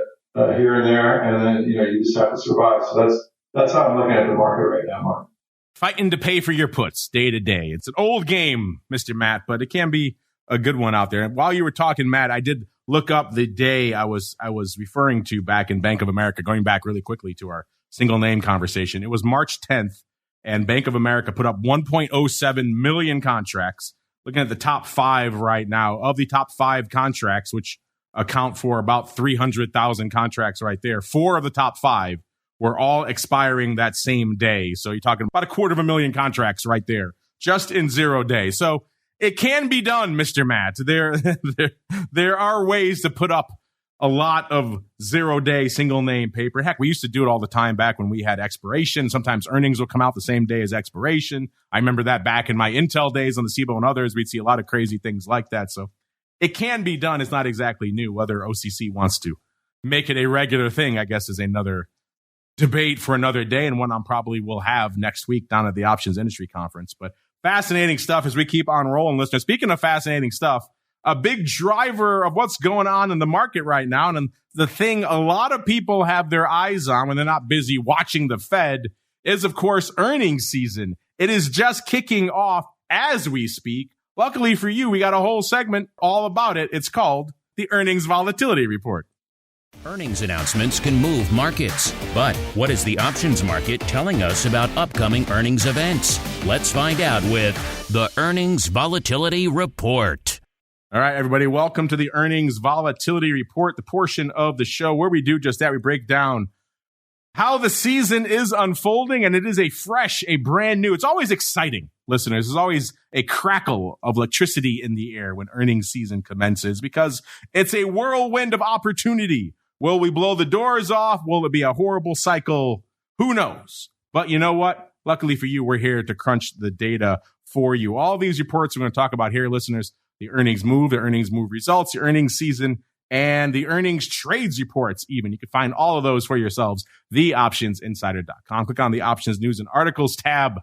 here and there. And then, you just have to survive. So that's how I'm looking at the market right now, Mark. Fighting to pay for your puts day to day. It's an old game, Mr. Matt, but it can be a good one out there. And while you were talking, Matt, I did look up the day I was referring to back in Bank of America, going back really quickly to our single name conversation. It was March 10th, and Bank of America put up 1.07 million contracts. Looking at the top 5 right now, of the top 5 contracts, which account for about 300,000 contracts right there, 4 of the top 5 were all expiring that same day. So you're talking about 250,000 contracts right there, just in 0 days. So it can be done, Mr. Matt. There are ways to put up a lot of 0-day single name paper. Heck, we used to do it all the time back when we had expiration. Sometimes earnings will come out the same day as expiration. I remember that back in my Intel days on the SIBO and others. We'd see a lot of crazy things like that. So it can be done. It's not exactly new. Whether OCC wants to make it a regular thing, I guess, is another debate for another day, and one I probably will have next week down at the Options Industry Conference. But fascinating stuff as we keep on rolling, listeners. Speaking of fascinating stuff, a big driver of what's going on in the market right now, and the thing a lot of people have their eyes on when they're not busy watching the Fed, is, of course, earnings season. It is just kicking off as we speak. Luckily for you, we got a whole segment all about it. It's called the Earnings Volatility Report. Earnings announcements can move markets, but what is the options market telling us about upcoming earnings events? Let's find out with the Earnings Volatility Report. All right, everybody, welcome to the Earnings Volatility Report, the portion of the show where we do just that. We break down how the season is unfolding, and it is a brand new, it's always exciting, listeners. There's always a crackle of electricity in the air when earnings season commences because it's a whirlwind of opportunity. Will we blow the doors off? Will it be a horrible cycle? Who knows? But you know what? Luckily for you, we're here to crunch the data for you. All these reports we're going to talk about here, listeners, the earnings move results, the earnings season, and the earnings trades reports even. You can find all of those for yourselves, theoptionsinsider.com. Click on the options news and articles tab.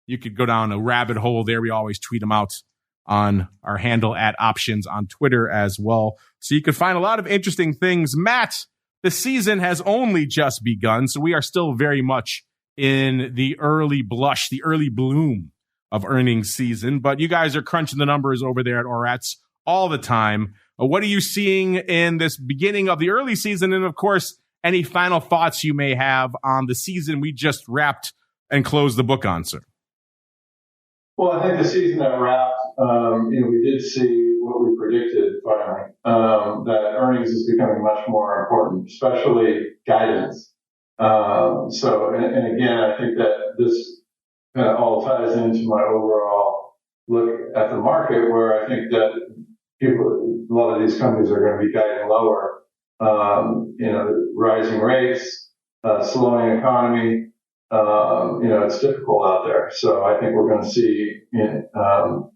You could go down a rabbit hole there. We always tweet them out on our handle at options on Twitter as well. So you can find a lot of interesting things. Matt, the season has only just begun, so we are still very much in the early blush, the early bloom of earnings season. But you guys are crunching the numbers over there at Oretz all the time. What are you seeing in this beginning of the early season? And of course, any final thoughts you may have on the season we just wrapped and closed the book on, sir? Well, I think the season that wrapped, we did see what we predicted finally, that earnings is becoming much more important, especially guidance. And again, I think that this kind of all ties into my overall look at the market, where I think that a lot of these companies are going to be guiding lower. Rising rates, slowing economy. It's difficult out there. So I think we're going to see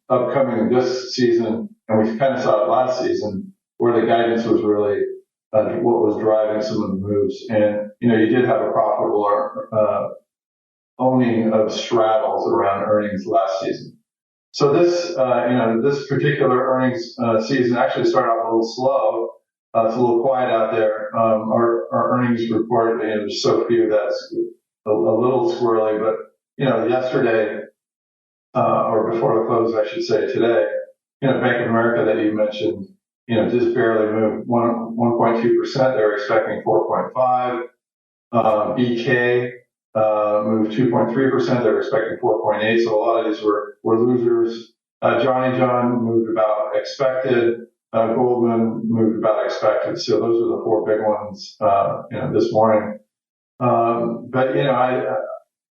upcoming this season, and we kind of saw it last season, where the guidance was really what was driving some of the moves. And, you did have a profitable owning of straddles around earnings last season. So this particular earnings season actually started off a little slow. It's a little quiet out there. Our earnings report, there's so few that's a little squirrely, but, yesterday, or before the close, I should say today, Bank of America that you mentioned, just barely moved 1.2%. They're expecting 4.5. BK, moved 2.3%. They're expecting 4.8. So a lot of these were losers. Johnny John moved about expected. Goldman moved about expected. So those are the four big ones, this morning.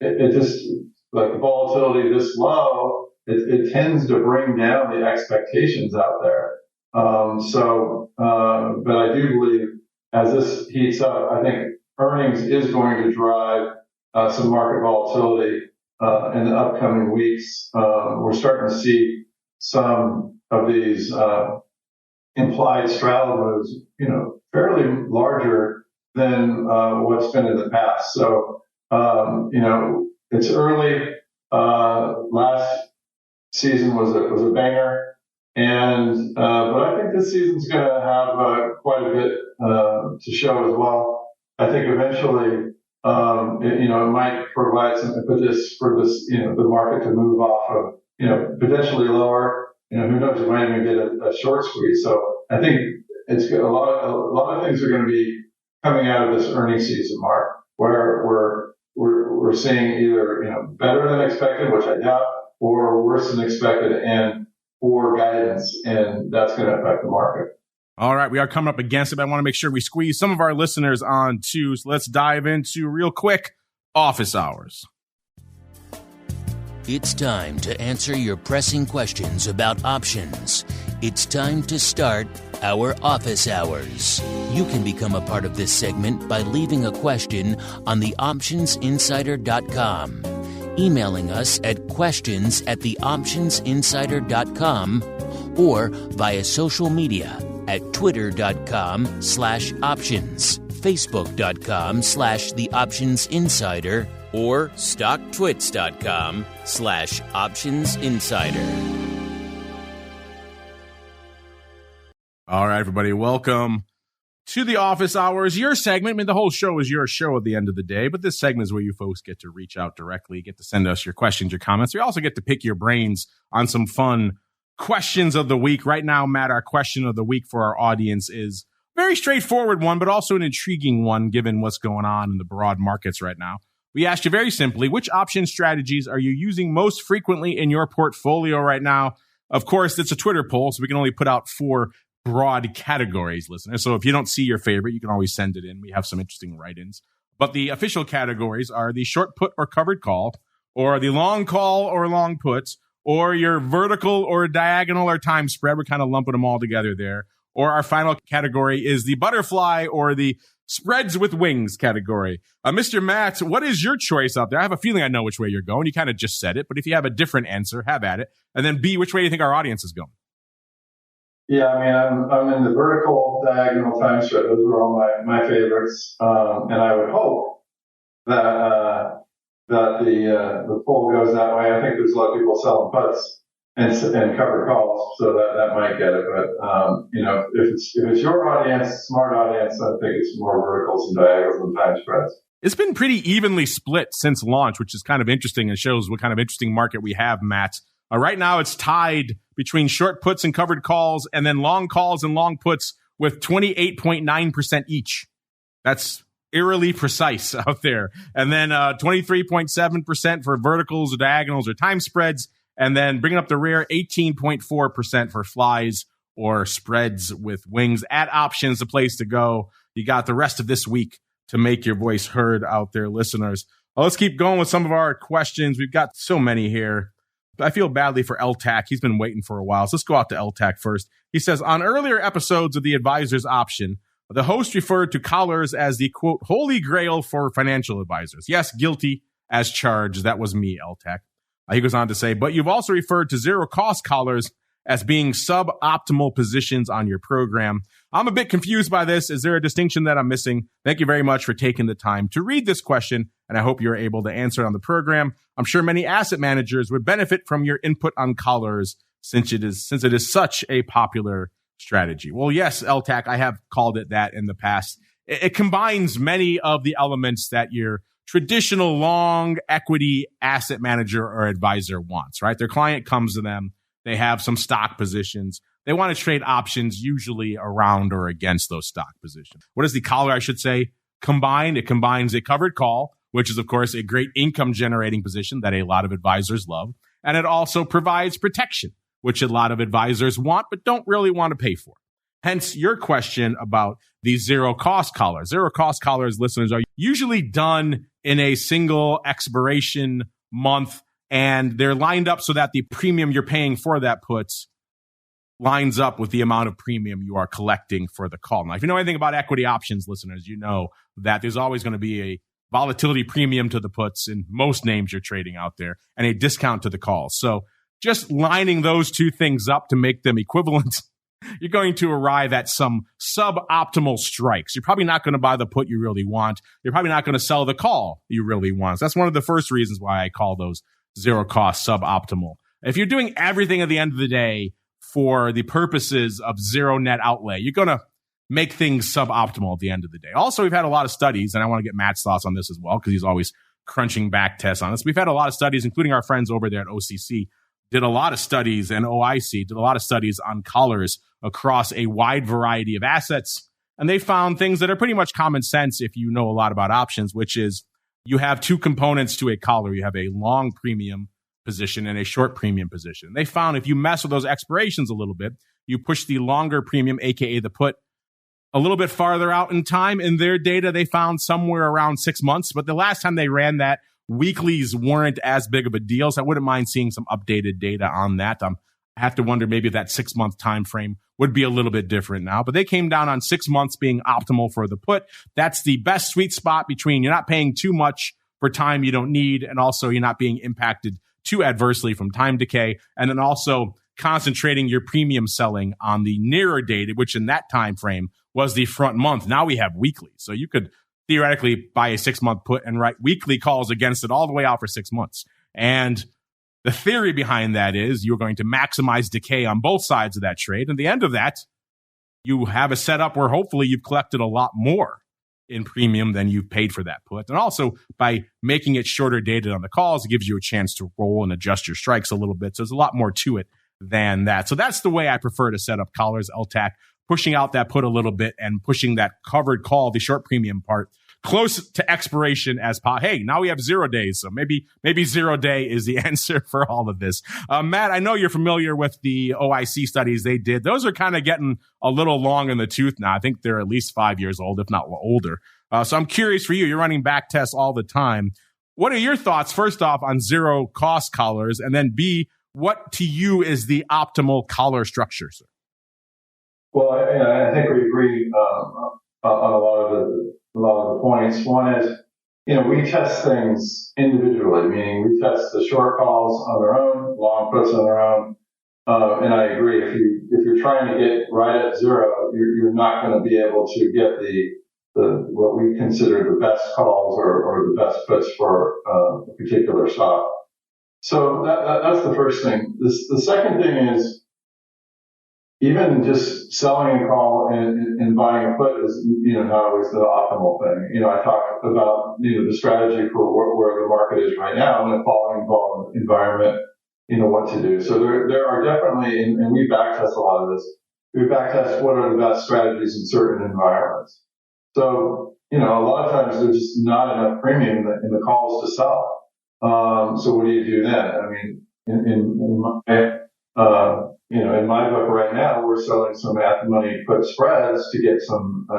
It just, like, the volatility this low, it tends to bring down the expectations out there. But I do believe as this heats up, I think earnings is going to drive some market volatility in the upcoming weeks. We're starting to see some of these implied straddle moves, fairly larger than what's been in the past. So, it's early. Last season was a banger, and but I think this season's going to have quite a bit to show as well. I think eventually, it might provide some impetus for this, the market to move off of, potentially lower. Who knows? You might even get a short squeeze. So I think it's a lot of things are going to be coming out of this earnings season, Mark, where we're seeing either better than expected, which I doubt, or worse than expected and poor guidance, and that's going to affect the market. All right, we are coming up against it, but I want to make sure we squeeze some of our listeners on too. So let's dive into real quick office hours. It's time to answer your pressing questions about options. It's time to start our office hours. You can become a part of this segment by leaving a question on theoptionsinsider.com, emailing us at questions@theoptionsinsider.com, or via social media at twitter.com/options, facebook.com/theoptionsinsider, or stocktwits.com/optionsinsider. All right, everybody, welcome to the office hours, your segment. I mean, the whole show is your show at the end of the day, but this segment is where you folks get to reach out directly, get to send us your questions, your comments. We also get to pick your brains on some fun questions of the week. Right now, Matt, our question of the week for our audience is a very straightforward one, but also an intriguing one given what's going on in the broad markets right now. We asked you very simply, which option strategies are you using most frequently in your portfolio right now? Of course, it's a Twitter poll, so we can only put out 4 broad categories, listeners. So if you don't see your favorite, you can always send it in. We have some interesting write-ins. But the official categories are the short put or covered call, or the long call or long put, or your vertical or diagonal or time spread. We're kind of lumping them all together there. Or our final category is the butterfly or the spreads with wings category. Mr. Matt, what is your choice out there? I have a feeling I know which way you're going. You kind of just said it, but if you have a different answer, have at it. And then B, which way do you think our audience is going? Yeah, I mean, I'm in the vertical, diagonal, time spread. Those were all my favorites. And I would hope that the poll goes that way. I think there's a lot of people selling puts and cover calls, so that might get it. But if it's your audience, smart audience, I think it's more verticals and diagonals and time spreads. It's been pretty evenly split since launch, which is kind of interesting and shows what kind of interesting market we have, Matt. Right now, it's tied between short puts and covered calls, and then long calls and long puts with 28.9% each. That's eerily precise out there. And then 23.7% for verticals or diagonals or time spreads. And then bringing up the rear, 18.4% for flies or spreads with wings. At options, the place to go. You got the rest of this week to make your voice heard out there, listeners. Well, let's keep going with some of our questions. We've got so many here. I feel badly for LTAC. He's been waiting for a while. So let's go out to LTAC first. He says, on earlier episodes of the advisor's option, the host referred to collars as the, quote, holy grail for financial advisors. Yes, guilty as charged. That was me, LTAC. He goes on to say, but you've also referred to zero-cost collars as being suboptimal positions on your program. I'm a bit confused by this. Is there a distinction that I'm missing? Thank you very much for taking the time to read this question, and I hope you're able to answer it on the program. I'm sure many asset managers would benefit from your input on collars since it is such a popular strategy. Well, yes, LTAC, I have called it that in the past. It combines many of the elements that your traditional long equity asset manager or advisor wants, right? Their client comes to them. They have some stock positions. They want to trade options usually around or against those stock positions. What does the collar, I should say, combine? It combines a covered call, which is, of course, a great income generating position that a lot of advisors love. And it also provides protection, which a lot of advisors want but don't really want to pay for. Hence your question about the zero cost collars. Zero cost collars, listeners, are usually done in a single expiration month, and they're lined up so that the premium you're paying for that puts lines up with the amount of premium you are collecting for the call. Now, if you know anything about equity options, listeners, you know that there's always going to be a volatility premium to the puts in most names you're trading out there and a discount to the calls. So just lining those two things up to make them equivalent, you're going to arrive at some suboptimal strikes. You're probably not going to buy the put you really want. You're probably not going to sell the call you really want. So that's one of the first reasons why I call those zero cost suboptimal. If you're doing everything at the end of the day for the purposes of zero net outlay, you're going to make things suboptimal at the end of the day. Also, we've had a lot of studies, and I want to get Matt's thoughts on this as well, because he's always crunching back tests on this. We've had a lot of studies, including our friends over there at OCC, did a lot of studies, and OIC did a lot of studies on collars across a wide variety of assets. And they found things that are pretty much common sense if you know a lot about options, which is you have two components to a collar. You have a long premium position and a short premium position. They found if you mess with those expirations a little bit, you push the longer premium, aka the put, a little bit farther out in time. In their data, they found somewhere around 6 months. But the last time they ran that, weeklies weren't as big of a deal. So I wouldn't mind seeing some updated data on that. I have to wonder maybe if that 6 month time frame would be a little bit different now. But they came down on 6 months being optimal for the put. That's the best sweet spot between you're not paying too much for time you don't need, and also you're not being impacted too adversely from time decay, and then also concentrating your premium selling on the nearer date, which in that time frame was the front month. Now we have weekly. So you could theoretically buy a 6 month put and write weekly calls against it all the way out for 6 months. And the theory behind that is you're going to maximize decay on both sides of that trade. And at the end of that, you have a setup where hopefully you've collected a lot more in premium than you've paid for that put. And also by making it shorter dated on the calls, it gives you a chance to roll and adjust your strikes a little bit. So there's a lot more to it than that. So that's the way I prefer to set up collars, LTAC, pushing out that put a little bit and pushing that covered call, the short premium part, close to expiration as possible. Hey, now we have 0 days. So maybe 0 day is the answer for all of this. Matt, I know you're familiar with the OIC studies they did. Those are kind of getting a little long in the tooth now. I think they're at least 5 years old, if not older. So I'm curious for you. You're running back tests all the time. What are your thoughts, first off, on zero cost collars? And then B, what to you is the optimal collar structure, sir? Well, I think we agree on a lot of the points. One is, we test things individually, meaning we test the short calls on their own, long puts on their own. And I agree. If you're trying to get right at zero, you're not going to be able to get the what we consider the best calls or the best puts for a particular stock. So that's the first thing. The second thing is, even just selling a call and buying a put is, not always the optimal thing. I talked about, the strategy for where the market is right now in a falling vol environment, what to do. So there are definitely, and we backtest a lot of this. We backtest what are the best strategies in certain environments. So, a lot of times there's just not enough premium in the calls to sell. So what do you do then? I mean, in my book right now, we're selling some at the money put spreads to get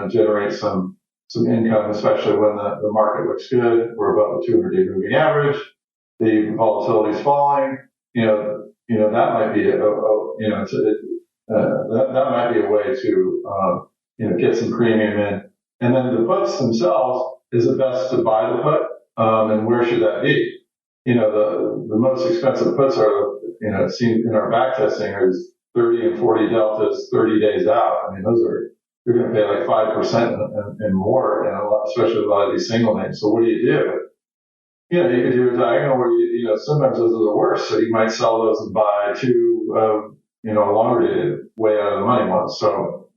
generate some income, especially when the market looks good. We're above the 200-day moving average. The volatility is falling. That might be that might be a way to, get some premium in. And then the puts themselves, is it best to buy the put? And where should that be? The most expensive puts are, seen in our back testing is 30 and 40 deltas 30 days out. I mean, you're going to pay like 5% and more, especially a lot of these single names. So what do? You could do a diagonal where sometimes those are the worst. So you might sell those and buy two, longer dated, way out of the money ones. So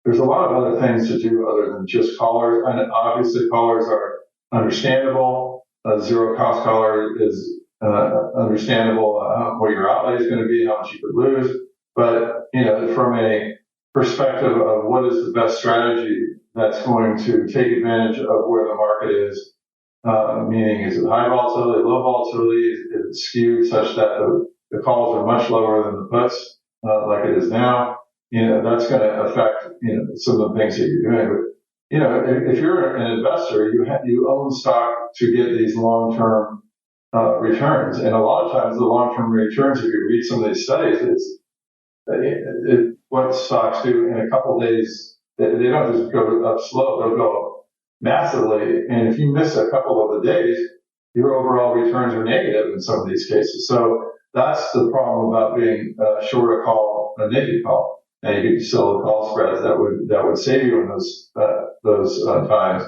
there's a lot of other things to do other than just collars. And obviously collars are understandable. A zero cost collar is understandable what your outlay is going to be, how much you could lose. But, from a perspective of what is the best strategy that's going to take advantage of where the market is, meaning is it high volatility, low volatility, is it skewed such that the calls are much lower than the puts, like it is now, that's going to affect, some of the things that you're doing. But, if you're an investor, you own stock to get these long-term returns. And a lot of times the long-term returns, if you read some of these studies, it's what stocks do in a couple of days. They don't just go up slow, they'll go massively. And if you miss a couple of the days, your overall returns are negative in some of these cases. So that's the problem about being short a call, a naked call. And you could sell the call spreads that would save you in those times.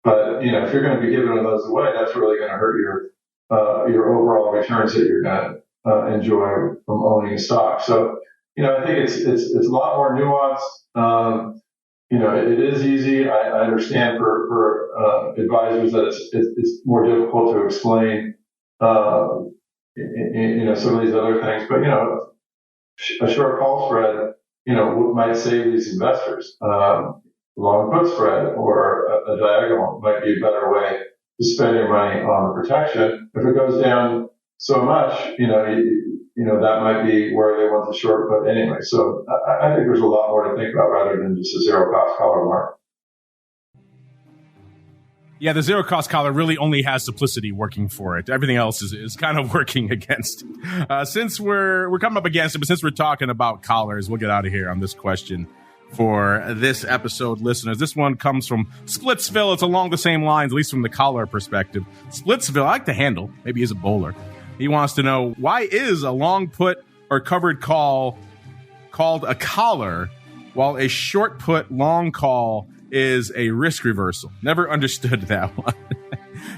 But, if you're going to be giving those away, that's really going to hurt your overall returns that you're going to enjoy from owning a stock. So, I think it's a lot more nuanced. It is easy. I understand for advisors that it's more difficult to explain, some of these other things. But, a short call spread, might save these investors. Long put spread or a diagonal might be a better way to spend your money on the protection. If it goes down so much, that might be where they want the short put anyway. So I think there's a lot more to think about rather than just a zero cost collar mark. Yeah, the zero cost collar really only has simplicity working for it. Everything else is kind of working against it. Since we're coming up against it, but since we're talking about collars, we'll get out of here on this question for this episode, listeners. This one comes from Splitsville. It's along the same lines, at least from the collar perspective. Splitsville, I like the handle. Maybe he's a bowler. He wants to know, why is a long put or covered call called a collar while a short put long call is a risk reversal? Never understood that one.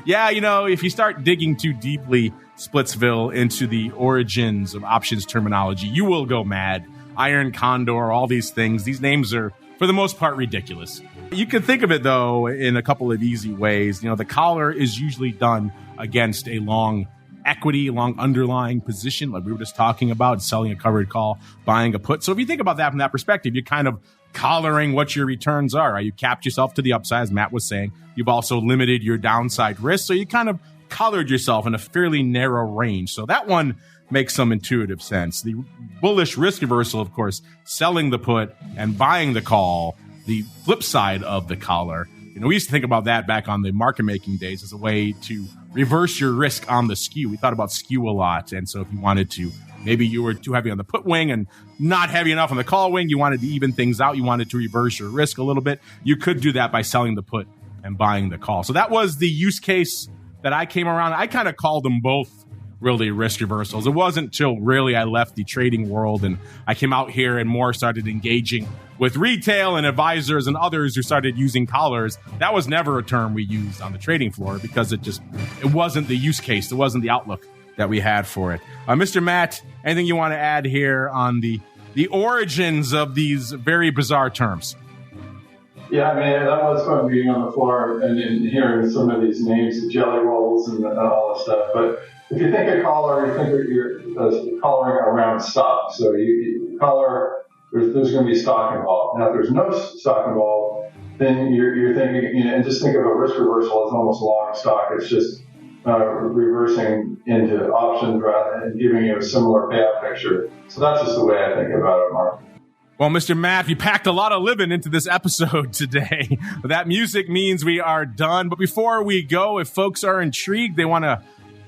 Yeah, if you start digging too deeply, Splitsville, into the origins of options terminology, you will go mad. Iron Condor, all these things. These names are, for the most part, ridiculous. You can think of it, though, in a couple of easy ways. The collar is usually done against a long equity, long underlying position, like we were just talking about, selling a covered call, buying a put. So if you think about that from that perspective, you're kind of collaring what your returns are. Right? You capped yourself to the upside, as Matt was saying. You've also limited your downside risk. So you kind of collared yourself in a fairly narrow range. So that one makes some intuitive sense. The bullish risk reversal, of course, selling the put and buying the call, the flip side of the collar, We used to think about that back on the market making days as a way to reverse your risk on the skew. We thought about skew a lot. And so if you wanted to, maybe you were too heavy on the put wing and not heavy enough on the call wing, you wanted to even things out, you wanted to reverse your risk a little bit, you could do that by selling the put and buying the call. So that was the use case that I came around. I kind of called them both really risk reversals. It wasn't until really I left the trading world and I came out here and more started engaging with retail and advisors and others who started using collars. That was never a term we used on the trading floor because it wasn't the use case. It wasn't the outlook that we had for it. Mr. Matt, anything you want to add here on the origins of these very bizarre terms? Yeah, I mean, that was fun being on the floor and hearing some of these names, the jelly rolls and all this stuff. But if you think of collar, you think of you're collaring around stock. So you collar, there's going to be stock involved. Now, if there's no stock involved, then you're thinking, and just think of a risk reversal as almost long stock. It's just reversing into options rather than giving you a similar payout picture. So that's just the way I think about it, Mark. Well, Mr. Matt, you packed a lot of living into this episode today. That music means we are done. But before we go, if folks are intrigued, they want to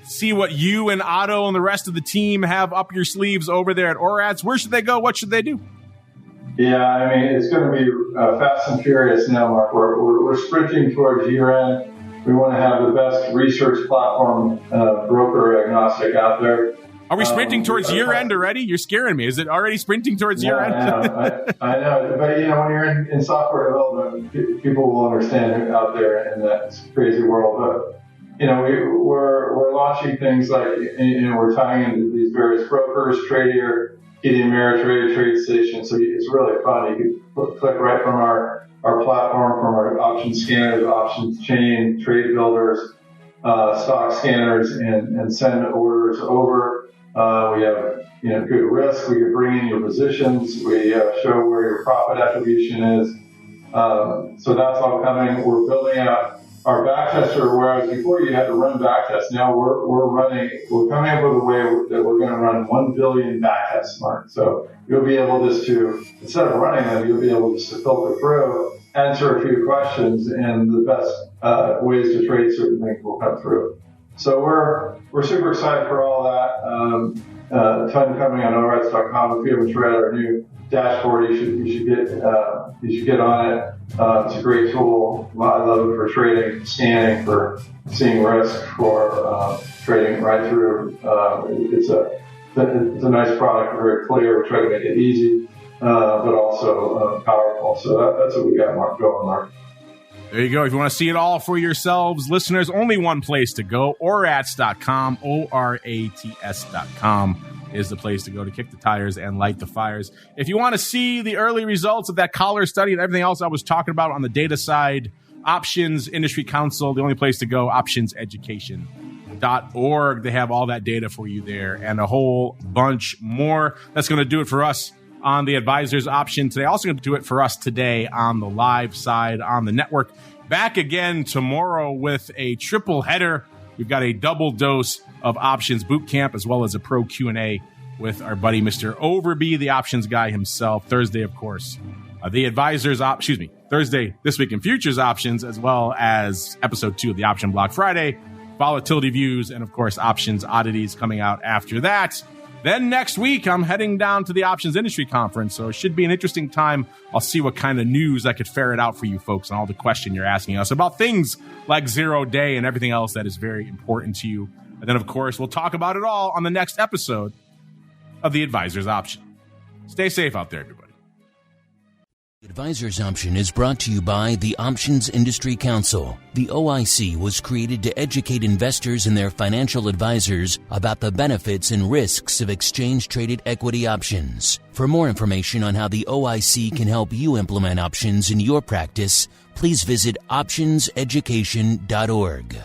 see what you and Otto and the rest of the team have up your sleeves over there at ORATS, where should they go? What should they do? Yeah, I mean, it's going to be fast and furious now, Mark. We're sprinting towards year-end. We want to have the best research platform, broker agnostic out there. Are we sprinting towards year-end already? You're scaring me. Is it already sprinting towards year-end? I know. But, when you're in software development, people will understand out there in that crazy world. But, we're launching things like, we're tying into these various brokers, Tradier, TD Ameritrade, TradeStation. So it's really fun. You can click right from our platform, from our option scanners, options chain, trade builders, stock scanners, and send orders over. We have, good risk. We can bring in your positions. We show where your profit attribution is. So that's all coming. We're building out our backtester, whereas before you had to run backtest. Now we're coming up with a way that we're going to run 1 billion backtests, Mark. So you'll be able just to, instead of running them, you'll be able just to filter through, answer a few questions, and the best ways to trade certain things will come through. So we're super excited for all that. A ton coming on orats.com. If you haven't tried our new dashboard, you should get on it. It's a great tool. I love it for trading, scanning, for seeing risk, for trading right through. It's a nice product, very clear. We try to make it easy, but also powerful. So that's what we got going, Mark. There you go. If you want to see it all for yourselves, listeners, only one place to go, orats.com, ORATS.com is the place to go to kick the tires and light the fires. If you want to see the early results of that collar study and everything else I was talking about on the data side, Options Industry Council, the only place to go, optionseducation.org. They have all that data for you there and a whole bunch more. That's going to do it for us on the Advisors Option today. Also going to do it for us today on the live side on the network. Back again tomorrow with a triple header. We've got a double dose of Options Boot Camp as well as a pro Q&A with our buddy Mr. Overby, the options guy himself. Thursday, of course, Thursday, This Week in Futures Options, as well as episode 2 of the Option Block. Friday, Volatility Views, and of course, Options Oddities coming out after that. Then next week, I'm heading down to the Options Industry Conference, so it should be an interesting time. I'll see what kind of news I could ferret out for you folks and all the question you're asking us about things like 0 day and everything else that is very important to you. And then, of course, we'll talk about it all on the next episode of the Advisor's Option. Stay safe out there, everybody. The Advisor's Option is brought to you by the Options Industry Council. The OIC was created to educate investors and their financial advisors about the benefits and risks of exchange-traded equity options. For more information on how the OIC can help you implement options in your practice, please visit optionseducation.org.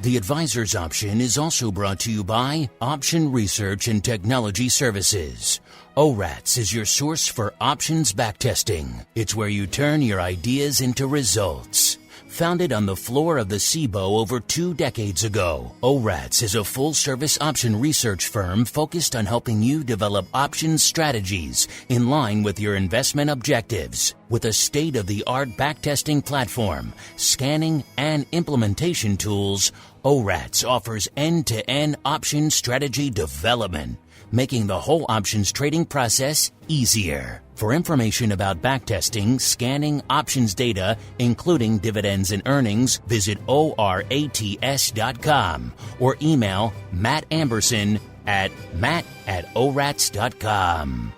The Advisor's Option is also brought to you by Option Research and Technology Services. ORATS is your source for options backtesting. It's where you turn your ideas into results. Founded on the floor of the SIBO over 2 decades ago, ORATS is a full-service option research firm focused on helping you develop options strategies in line with your investment objectives. With a state-of-the-art backtesting platform, scanning, and implementation tools, ORATS offers end-to-end option strategy development, making the whole options trading process easier. For information about backtesting, scanning options data, including dividends and earnings, visit ORATS.com or email Matt Amberson at matt@orats.com.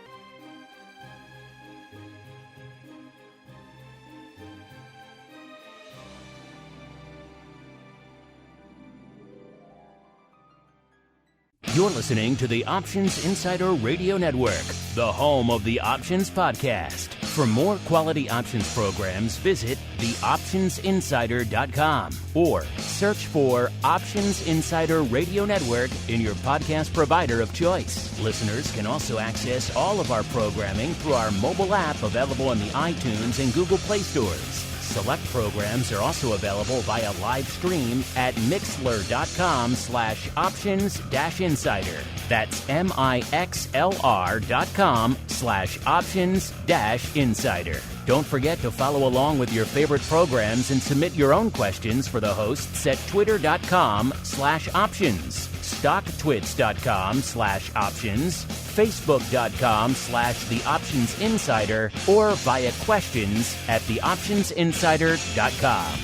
You're listening to the Options Insider Radio Network, the home of the Options Podcast. For more quality options programs, visit theoptionsinsider.com or search for Options Insider Radio Network in your podcast provider of choice. Listeners can also access all of our programming through our mobile app available in the iTunes and Google Play stores. Select programs are also available via live stream at mixlr.com/options-insider. That's mixlr.com/options-insider. Don't forget to follow along with your favorite programs and submit your own questions for the hosts at twitter.com/options, stocktwits.com/options, facebook.com/theoptionsinsider, or via questions at theoptionsinsider.com.